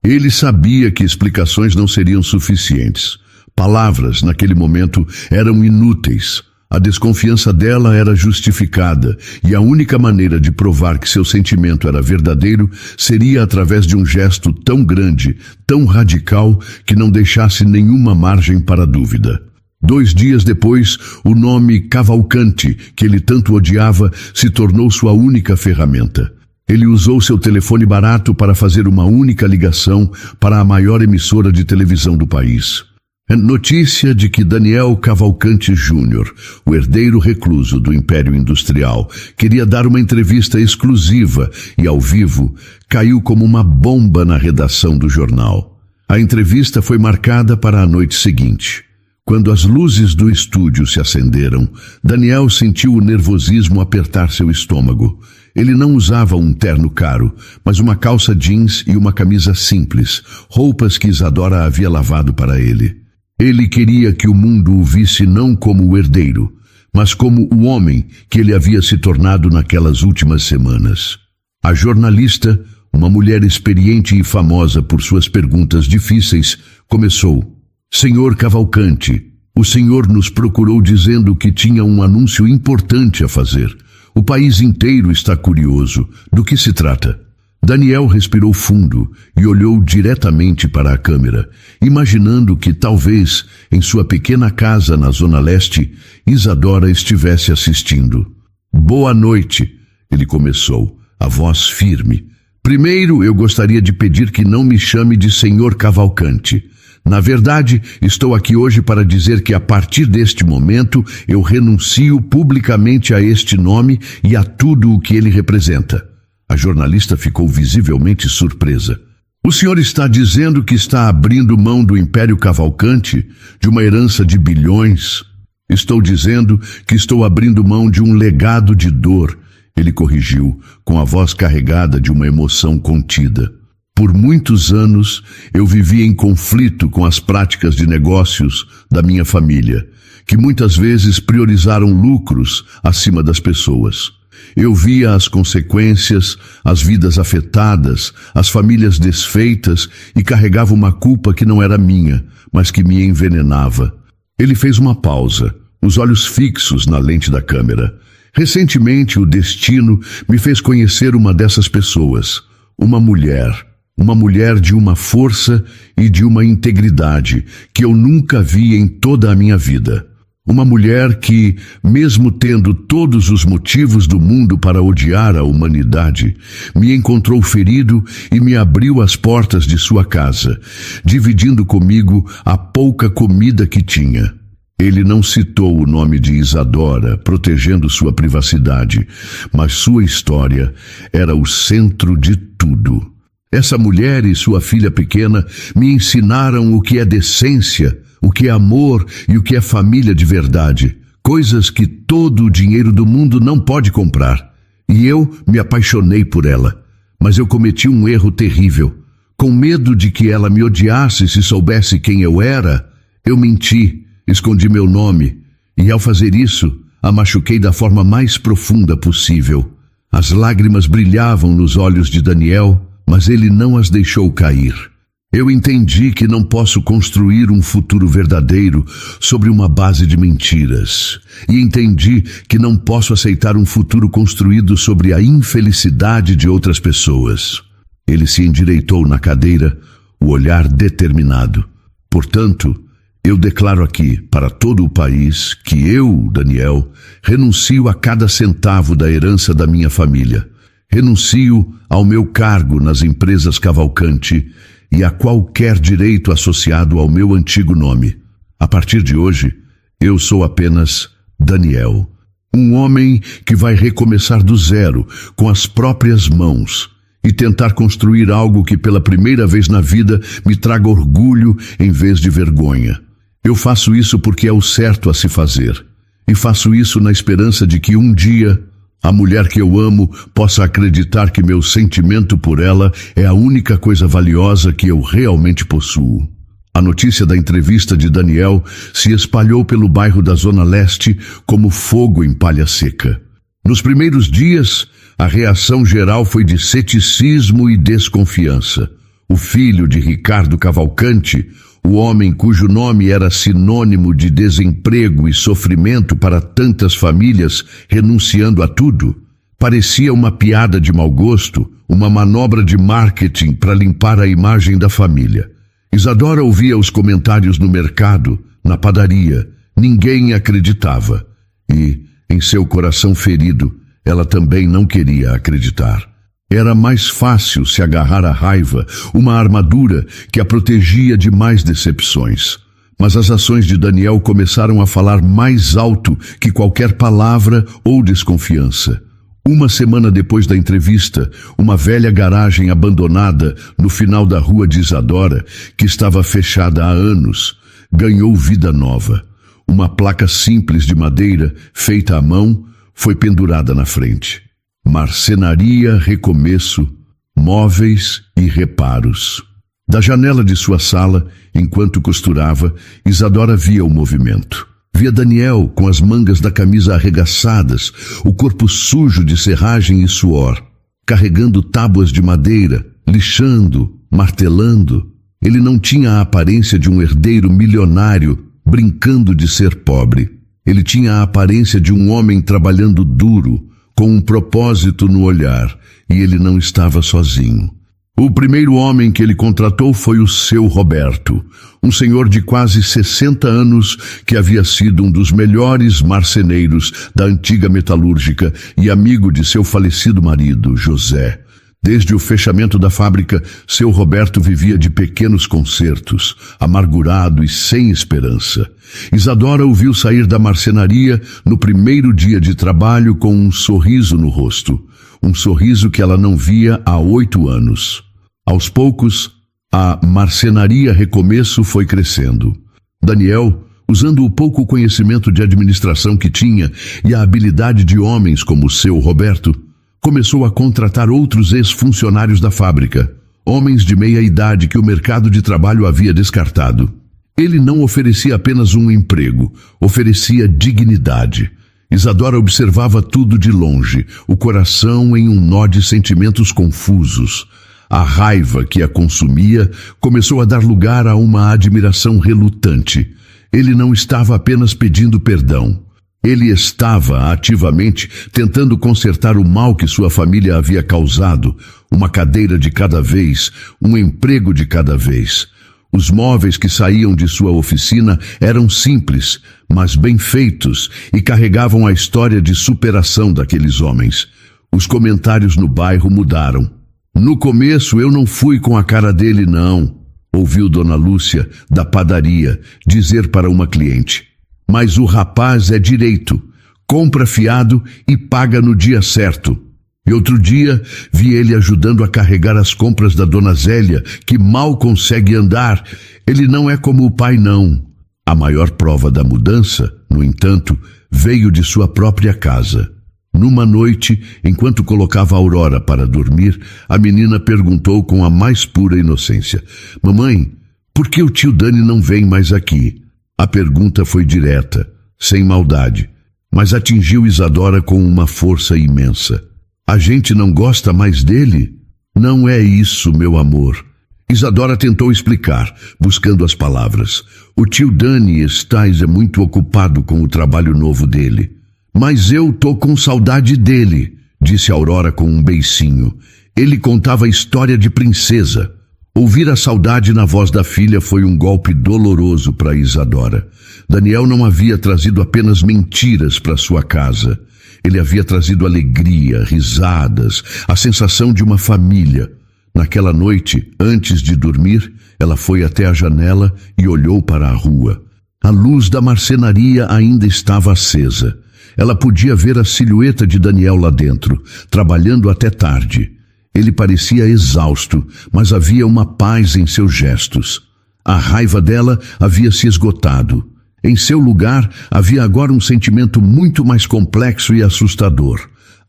Ele sabia que explicações não seriam suficientes. Palavras, naquele momento, eram inúteis. A desconfiança dela era justificada, e a única maneira de provar que seu sentimento era verdadeiro seria através de um gesto tão grande, tão radical, que não deixasse nenhuma margem para dúvida. 2 dias depois, o nome Cavalcante, que ele tanto odiava, se tornou sua única ferramenta. Ele usou seu telefone barato para fazer uma única ligação para a maior emissora de televisão do país. Notícia de que Daniel Cavalcante Jr., o herdeiro recluso do Império Industrial, queria dar uma entrevista exclusiva e ao vivo, caiu como uma bomba na redação do jornal. A entrevista foi marcada para a noite seguinte. Quando as luzes do estúdio se acenderam, Daniel sentiu o nervosismo apertar seu estômago. Ele não usava um terno caro, mas uma calça jeans e uma camisa simples, roupas que Isadora havia lavado para ele. Ele queria que o mundo o visse não como o herdeiro, mas como o homem que ele havia se tornado naquelas últimas semanas. A jornalista, uma mulher experiente e famosa por suas perguntas difíceis, começou: Senhor Cavalcante, o senhor nos procurou dizendo que tinha um anúncio importante a fazer. O país inteiro está curioso. Do que se trata? Daniel respirou fundo e olhou diretamente para a câmera, imaginando que talvez, em sua pequena casa na Zona Leste, Isadora estivesse assistindo. Boa noite, ele começou, a voz firme. Primeiro, eu gostaria de pedir que não me chame de Senhor Cavalcante. Na verdade, estou aqui hoje para dizer que a partir deste momento eu renuncio publicamente a este nome e a tudo o que ele representa. A jornalista ficou visivelmente surpresa. O senhor está dizendo que está abrindo mão do Império Cavalcante, de uma herança de bilhões? Estou dizendo que estou abrindo mão de um legado de dor, ele corrigiu, com a voz carregada de uma emoção contida. Por muitos anos, eu vivi em conflito com as práticas de negócios da minha família, que muitas vezes priorizaram lucros acima das pessoas. Eu via as consequências, as vidas afetadas, as famílias desfeitas e carregava uma culpa que não era minha, mas que me envenenava. Ele fez uma pausa, os olhos fixos na lente da câmera. Recentemente, o destino me fez conhecer uma dessas pessoas, uma mulher de uma força e de uma integridade que eu nunca vi em toda a minha vida. Uma mulher que, mesmo tendo todos os motivos do mundo para odiar a humanidade, me encontrou ferido e me abriu as portas de sua casa, dividindo comigo a pouca comida que tinha. Ele não citou o nome de Isadora, protegendo sua privacidade, mas sua história era o centro de tudo. Essa mulher e sua filha pequena me ensinaram o que é decência, o que é amor e o que é família de verdade. Coisas que todo o dinheiro do mundo não pode comprar. E eu me apaixonei por ela. Mas eu cometi um erro terrível. Com medo de que ela me odiasse se soubesse quem eu era, eu menti, escondi meu nome. E ao fazer isso, a machuquei da forma mais profunda possível. As lágrimas brilhavam nos olhos de Daniel, mas ele não as deixou cair. Eu entendi que não posso construir um futuro verdadeiro sobre uma base de mentiras. E entendi que não posso aceitar um futuro construído sobre a infelicidade de outras pessoas. Ele se endireitou na cadeira, o olhar determinado. Portanto, eu declaro aqui, para todo o país, que eu, Daniel, renuncio a cada centavo da herança da minha família. Renuncio ao meu cargo nas empresas Cavalcante e a qualquer direito associado ao meu antigo nome. A partir de hoje, eu sou apenas Daniel, um homem que vai recomeçar do zero, com as próprias mãos, e tentar construir algo que pela primeira vez na vida me traga orgulho em vez de vergonha. Eu faço isso porque é o certo a se fazer, e faço isso na esperança de que um dia a mulher que eu amo possa acreditar que meu sentimento por ela é a única coisa valiosa que eu realmente possuo. A notícia da entrevista de Daniel se espalhou pelo bairro da Zona Leste como fogo em palha seca. Nos primeiros dias, a reação geral foi de ceticismo e desconfiança. O filho de Ricardo Cavalcante, o homem cujo nome era sinônimo de desemprego e sofrimento para tantas famílias renunciando a tudo, parecia uma piada de mau gosto, uma manobra de marketing para limpar a imagem da família. Isadora ouvia os comentários no mercado, na padaria. Ninguém acreditava. E, em seu coração ferido, ela também não queria acreditar. Era mais fácil se agarrar à raiva, uma armadura que a protegia de mais decepções. Mas as ações de Daniel começaram a falar mais alto que qualquer palavra ou desconfiança. Uma semana depois da entrevista, uma velha garagem abandonada no final da rua de Isadora, que estava fechada há anos, ganhou vida nova. Uma placa simples de madeira, feita à mão, foi pendurada na frente. Marcenaria, recomeço, móveis e reparos. Da janela de sua sala, enquanto costurava, Isadora via o movimento. Via Daniel com as mangas da camisa arregaçadas, o corpo sujo de serragem e suor, carregando tábuas de madeira, lixando, martelando. Ele não tinha a aparência de um herdeiro milionário brincando de ser pobre. Ele tinha a aparência de um homem trabalhando duro, com um propósito no olhar, e ele não estava sozinho. O primeiro homem que ele contratou foi o seu Roberto, um senhor de quase 60 anos que havia sido um dos melhores marceneiros da antiga metalúrgica e amigo de seu falecido marido, José. Desde o fechamento da fábrica, seu Roberto vivia de pequenos concertos, amargurado e sem esperança. Isadora o viu sair da marcenaria no primeiro dia de trabalho com um sorriso no rosto, um sorriso que ela não via há 8 anos. Aos poucos, a marcenaria Recomeço foi crescendo. Daniel, usando o pouco conhecimento de administração que tinha e a habilidade de homens como o seu Roberto, começou a contratar outros ex-funcionários da fábrica, homens de meia idade que o mercado de trabalho havia descartado. Ele não oferecia apenas um emprego, oferecia dignidade. Isadora observava tudo de longe, o coração em um nó de sentimentos confusos. A raiva que a consumia começou a dar lugar a uma admiração relutante. Ele não estava apenas pedindo perdão. Ele estava ativamente tentando consertar o mal que sua família havia causado, uma cadeira de cada vez, um emprego de cada vez. Os móveis que saíam de sua oficina eram simples, mas bem feitos e carregavam a história de superação daqueles homens. Os comentários no bairro mudaram. No começo eu não fui com a cara dele, não, ouviu Dona Lúcia, da padaria, dizer para uma cliente. Mas o rapaz é direito, compra fiado e paga no dia certo. E outro dia vi ele ajudando a carregar as compras da Dona Zélia, que mal consegue andar. Ele não é como o pai, não. A maior prova da mudança, no entanto, veio de sua própria casa. Numa noite, enquanto colocava a Aurora para dormir, a menina perguntou com a mais pura inocência: "Mamãe, por que o tio Dani não vem mais aqui?" A pergunta foi direta, sem maldade, mas atingiu Isadora com uma força imensa. "A gente não gosta mais dele?" "Não é isso, meu amor." Isadora tentou explicar, buscando as palavras. "O tio Dani está muito ocupado com o trabalho novo dele." "Mas eu tô com saudade dele", disse Aurora com um beicinho. Ele contava história de princesa. Ouvir a saudade na voz da filha foi um golpe doloroso para Isadora. Daniel não havia trazido apenas mentiras para sua casa. Ele havia trazido alegria, risadas, a sensação de uma família. Naquela noite, antes de dormir, ela foi até a janela e olhou para a rua. A luz da marcenaria ainda estava acesa. Ela podia ver a silhueta de Daniel lá dentro, trabalhando até tarde. Ele parecia exausto, mas havia uma paz em seus gestos. A raiva dela havia se esgotado. Em seu lugar, havia agora um sentimento muito mais complexo e assustador.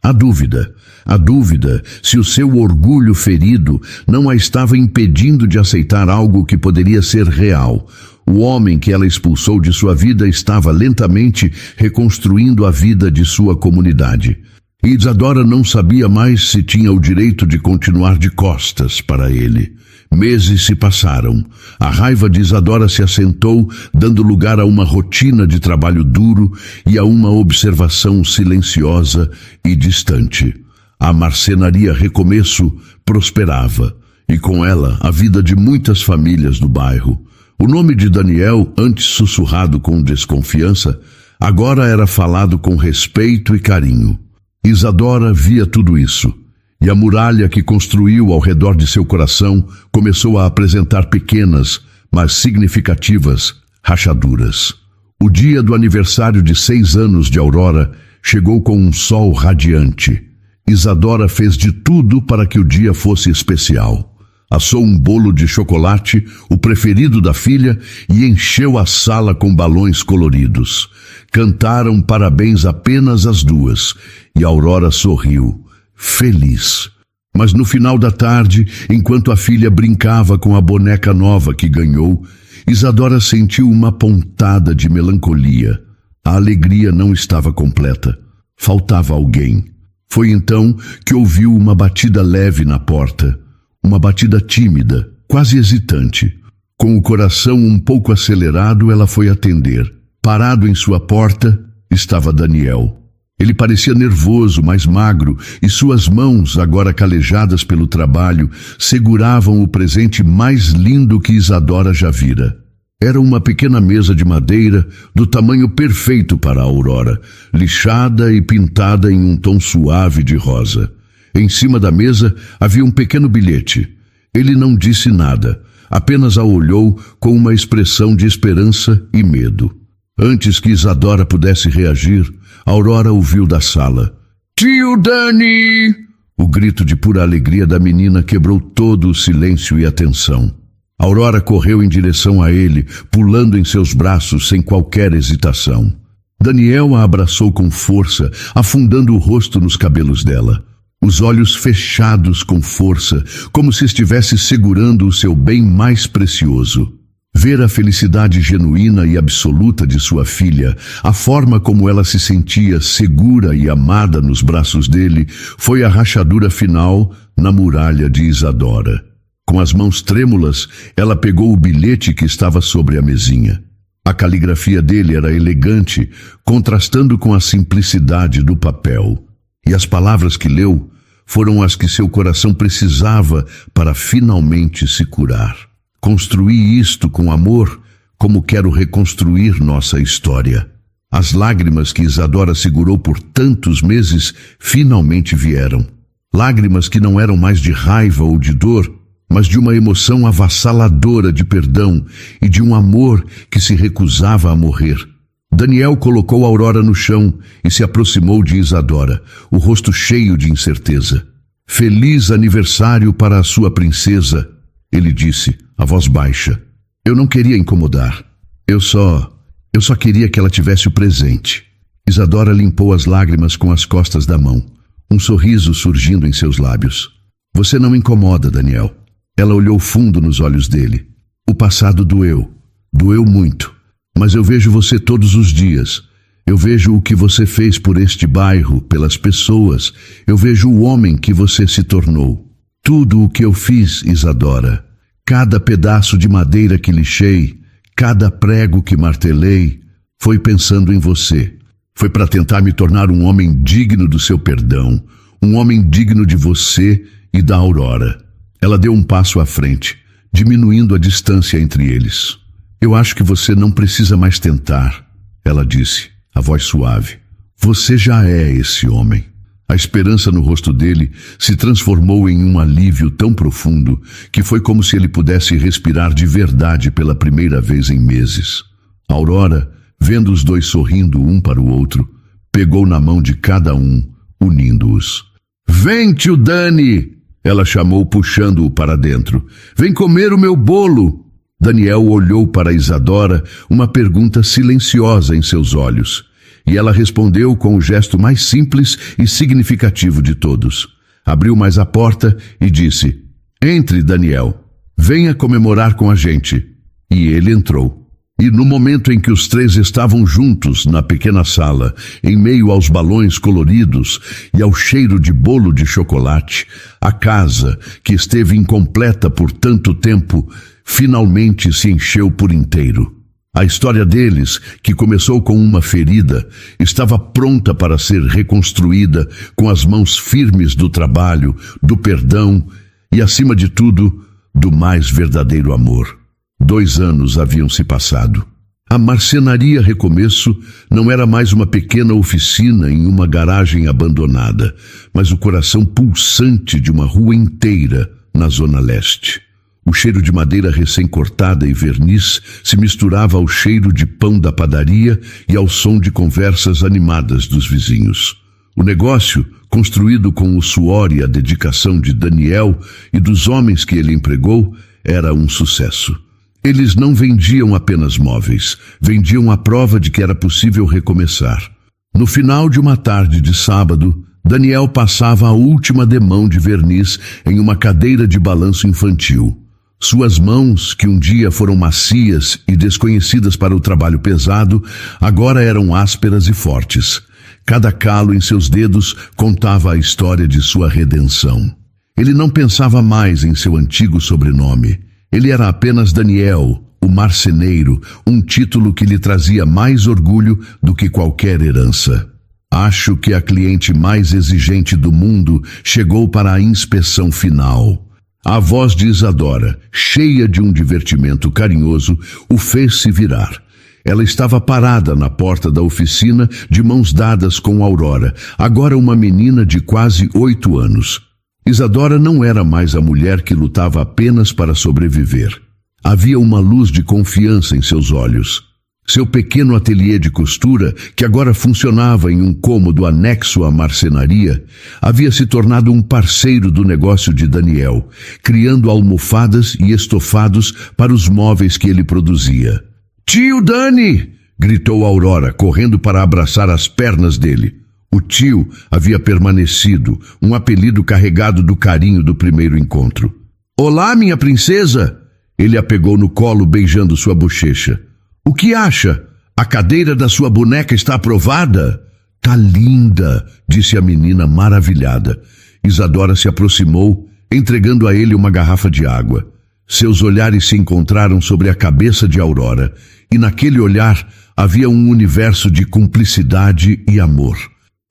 A dúvida se o seu orgulho ferido não a estava impedindo de aceitar algo que poderia ser real. O homem que ela expulsou de sua vida estava lentamente reconstruindo a vida de sua comunidade. Isadora não sabia mais se tinha o direito de continuar de costas para ele. Meses se passaram. A raiva de Isadora se assentou, dando lugar a uma rotina de trabalho duro e a uma observação silenciosa e distante. A marcenaria Recomeço prosperava, e com ela a vida de muitas famílias do bairro. O nome de Daniel, antes sussurrado com desconfiança, agora era falado com respeito e carinho. Isadora via tudo isso, e a muralha que construiu ao redor de seu coração começou a apresentar pequenas, mas significativas, rachaduras. O dia do aniversário de 6 anos de Aurora chegou com um sol radiante. Isadora fez de tudo para que o dia fosse especial. Assou um bolo de chocolate, o preferido da filha, e encheu a sala com balões coloridos. Cantaram parabéns apenas as duas, e Aurora sorriu. feliz. Mas no final da tarde, enquanto a filha brincava com a boneca nova que ganhou, Isadora sentiu uma pontada de melancolia. A alegria não estava completa. Faltava alguém. Foi então que ouviu uma batida leve na porta. Uma batida tímida, quase hesitante. Com o coração um pouco acelerado, ela foi atender. Parado em sua porta, estava Daniel. Ele parecia nervoso, mais magro, e suas mãos, agora calejadas pelo trabalho, seguravam o presente mais lindo que Isadora já vira. Era uma pequena mesa de madeira do tamanho perfeito para a Aurora, lixada e pintada em um tom suave de rosa. Em cima da mesa havia um pequeno bilhete. Ele não disse nada, apenas a olhou com uma expressão de esperança e medo. Antes que Isadora pudesse reagir, Aurora ouviu da sala: "Tio Dani!" O grito de pura alegria da menina quebrou todo o silêncio e a tensão. Aurora correu em direção a ele, pulando em seus braços sem qualquer hesitação. Daniel a abraçou com força, afundando o rosto nos cabelos dela. Os olhos fechados com força, como se estivesse segurando o seu bem mais precioso. Ver a felicidade genuína e absoluta de sua filha, a forma como ela se sentia segura e amada nos braços dele, foi a rachadura final na muralha de Isadora. Com as mãos trêmulas, ela pegou o bilhete que estava sobre a mesinha. A caligrafia dele era elegante, contrastando com a simplicidade do papel. E as palavras que leu foram as que seu coração precisava para finalmente se curar. Construí isto com amor, como quero reconstruir nossa história. As lágrimas que Isadora segurou por tantos meses finalmente vieram. Lágrimas que não eram mais de raiva ou de dor, mas de uma emoção avassaladora de perdão e de um amor que se recusava a morrer. Daniel colocou Aurora no chão e se aproximou de Isadora, o rosto cheio de incerteza. "Feliz aniversário para a sua princesa", ele disse, a voz baixa. "Eu não queria incomodar. Eu só queria que ela tivesse o presente." Isadora limpou as lágrimas com as costas da mão, um sorriso surgindo em seus lábios. "Você não incomoda, Daniel." Ela olhou fundo nos olhos dele. "O passado doeu muito, mas eu vejo você todos os dias. Eu vejo o que você fez por este bairro, pelas pessoas. Eu vejo o homem que você se tornou. Tudo o que eu fiz, Isadora, cada pedaço de madeira que lixei, cada prego que martelei, foi pensando em você. Foi para tentar me tornar um homem digno do seu perdão, um homem digno de você e da Aurora." Ela deu um passo à frente, diminuindo a distância entre eles. "Eu acho que você não precisa mais tentar", ela disse, a voz suave. "Você já é esse homem." A esperança no rosto dele se transformou em um alívio tão profundo que foi como se ele pudesse respirar de verdade pela primeira vez em meses. Aurora, vendo os dois sorrindo um para o outro, pegou na mão de cada um, unindo-os. "Vem, tio Dani!" ela chamou, puxando-o para dentro. "Vem comer o meu bolo!" Daniel olhou para Isadora, uma pergunta silenciosa em seus olhos. E ela respondeu com o gesto mais simples e significativo de todos. Abriu mais a porta e disse: "Entre, Daniel. Venha comemorar com a gente." E ele entrou. E no momento em que os três estavam juntos na pequena sala, em meio aos balões coloridos e ao cheiro de bolo de chocolate, a casa, que esteve incompleta por tanto tempo, finalmente se encheu por inteiro. A história deles, que começou com uma ferida, estava pronta para ser reconstruída com as mãos firmes do trabalho, do perdão e, acima de tudo, do mais verdadeiro amor. 2 anos haviam se passado. A marcenaria Recomeço não era mais uma pequena oficina em uma garagem abandonada, mas o coração pulsante de uma rua inteira na Zona Leste. O cheiro de madeira recém-cortada e verniz se misturava ao cheiro de pão da padaria e ao som de conversas animadas dos vizinhos. O negócio, construído com o suor e a dedicação de Daniel e dos homens que ele empregou, era um sucesso. Eles não vendiam apenas móveis, vendiam a prova de que era possível recomeçar. No final de uma tarde de sábado, Daniel passava a última demão de verniz em uma cadeira de balanço infantil. Suas mãos, que um dia foram macias e desconhecidas para o trabalho pesado, agora eram ásperas e fortes. Cada calo em seus dedos contava a história de sua redenção. Ele não pensava mais em seu antigo sobrenome. Ele era apenas Daniel, o marceneiro, um título que lhe trazia mais orgulho do que qualquer herança. Acho que a cliente mais exigente do mundo chegou para a inspeção final. A voz de Isadora, cheia de um divertimento carinhoso, o fez se virar. Ela estava parada na porta da oficina, de mãos dadas com Aurora, agora uma menina de quase 8 anos. Isadora não era mais a mulher que lutava apenas para sobreviver. Havia uma luz de confiança em seus olhos. Seu pequeno ateliê de costura, que agora funcionava em um cômodo anexo à marcenaria, havia se tornado um parceiro do negócio de Daniel, criando almofadas e estofados para os móveis que ele produzia. "Tio Dani!" gritou Aurora, correndo para abraçar as pernas dele. O tio havia permanecido, um apelido carregado do carinho do primeiro encontro. "Olá, minha princesa!" Ele a pegou no colo, beijando sua bochecha. "O que acha? A cadeira da sua boneca está aprovada?" "Tá linda", disse a menina maravilhada. Isadora se aproximou, entregando a ele uma garrafa de água. Seus olhares se encontraram sobre a cabeça de Aurora, e naquele olhar havia um universo de cumplicidade e amor.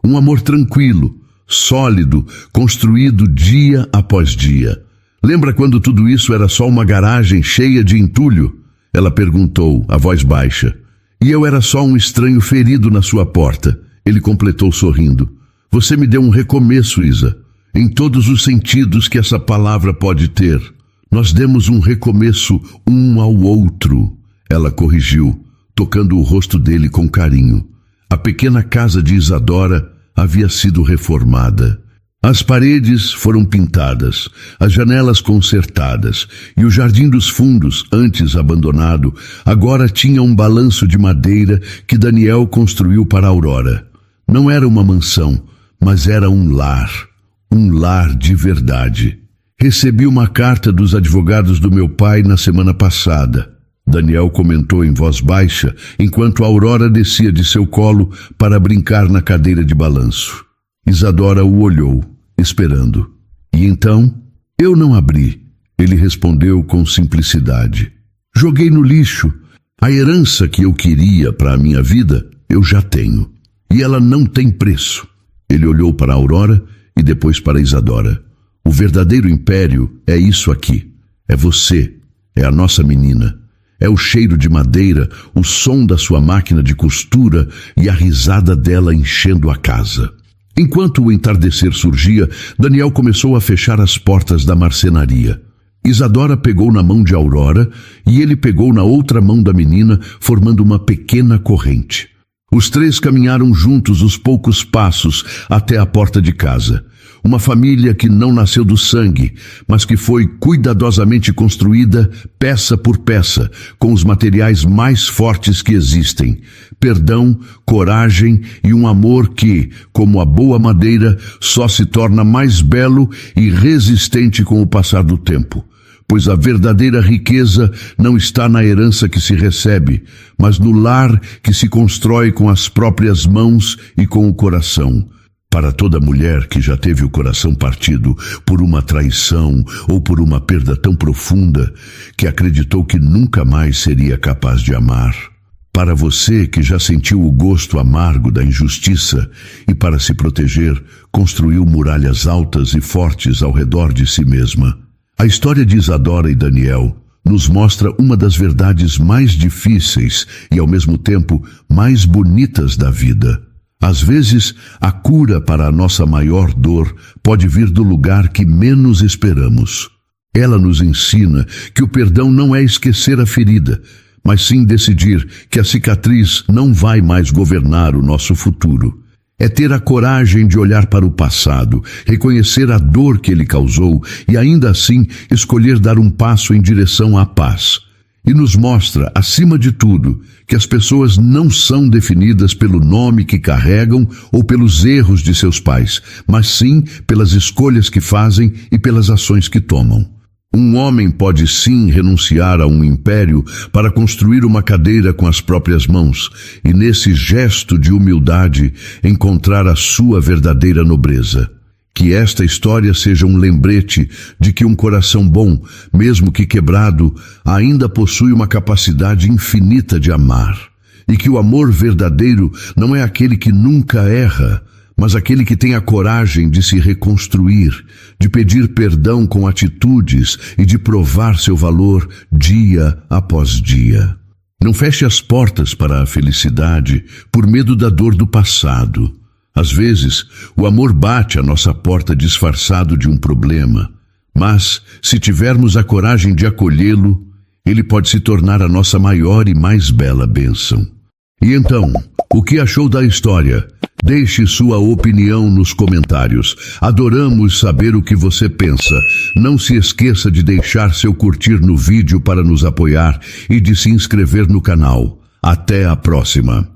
Um amor tranquilo, sólido, construído dia após dia. "Lembra quando tudo isso era só uma garagem cheia de entulho?" Ela perguntou, a voz baixa. "E eu era só um estranho ferido na sua porta." Ele completou sorrindo. "Você me deu um recomeço, Isa, em todos os sentidos que essa palavra pode ter. Nós demos um recomeço um ao outro." Ela corrigiu, tocando o rosto dele com carinho. A pequena casa de Isadora havia sido reformada. As paredes foram pintadas, as janelas consertadas, e o jardim dos fundos, antes abandonado, agora tinha um balanço de madeira que Daniel construiu para Aurora. Não era uma mansão, mas era um lar de verdade. "Recebi uma carta dos advogados do meu pai na semana passada", Daniel comentou em voz baixa, enquanto Aurora descia de seu colo para brincar na cadeira de balanço. Isadora o olhou, esperando. "E então?" "Eu não abri", ele respondeu com simplicidade. "Joguei no lixo. A herança que eu queria para a minha vida, eu já tenho. E ela não tem preço." Ele olhou para Aurora e depois para Isadora. "O verdadeiro império é isso aqui. É você. É a nossa menina. É o cheiro de madeira, o som da sua máquina de costura e a risada dela enchendo a casa." Enquanto o entardecer surgia, Daniel começou a fechar as portas da marcenaria. Isadora pegou na mão de Aurora e ele pegou na outra mão da menina, formando uma pequena corrente. Os três caminharam juntos os poucos passos até a porta de casa. Uma família que não nasceu do sangue, mas que foi cuidadosamente construída, peça por peça, com os materiais mais fortes que existem. Perdão, coragem e um amor que, como a boa madeira, só se torna mais belo e resistente com o passar do tempo. Pois a verdadeira riqueza não está na herança que se recebe, mas no lar que se constrói com as próprias mãos e com o coração. Para toda mulher que já teve o coração partido por uma traição ou por uma perda tão profunda que acreditou que nunca mais seria capaz de amar. Para você que já sentiu o gosto amargo da injustiça e, para se proteger, construiu muralhas altas e fortes ao redor de si mesma. A história de Isadora e Daniel nos mostra uma das verdades mais difíceis e, ao mesmo tempo, mais bonitas da vida. Às vezes, a cura para a nossa maior dor pode vir do lugar que menos esperamos. Ela nos ensina que o perdão não é esquecer a ferida, mas sim decidir que a cicatriz não vai mais governar o nosso futuro. É ter a coragem de olhar para o passado, reconhecer a dor que ele causou e ainda assim escolher dar um passo em direção à paz. e nos mostra, acima de tudo, que as pessoas não são definidas pelo nome que carregam ou pelos erros de seus pais, mas sim pelas escolhas que fazem e pelas ações que tomam. Um homem pode sim renunciar a um império para construir uma cadeira com as próprias mãos e nesse gesto de humildade encontrar a sua verdadeira nobreza. Que esta história seja um lembrete de que um coração bom, mesmo que quebrado, ainda possui uma capacidade infinita de amar. E que o amor verdadeiro não é aquele que nunca erra, mas aquele que tem a coragem de se reconstruir, de pedir perdão com atitudes e de provar seu valor dia após dia. Não feche as portas para a felicidade por medo da dor do passado. Às vezes, o amor bate à nossa porta disfarçado de um problema, mas, se tivermos a coragem de acolhê-lo, ele pode se tornar a nossa maior e mais bela bênção. E então, o que achou da história? Deixe sua opinião nos comentários. Adoramos saber o que você pensa. Não se esqueça de deixar seu curtir no vídeo para nos apoiar e de se inscrever no canal. Até a próxima!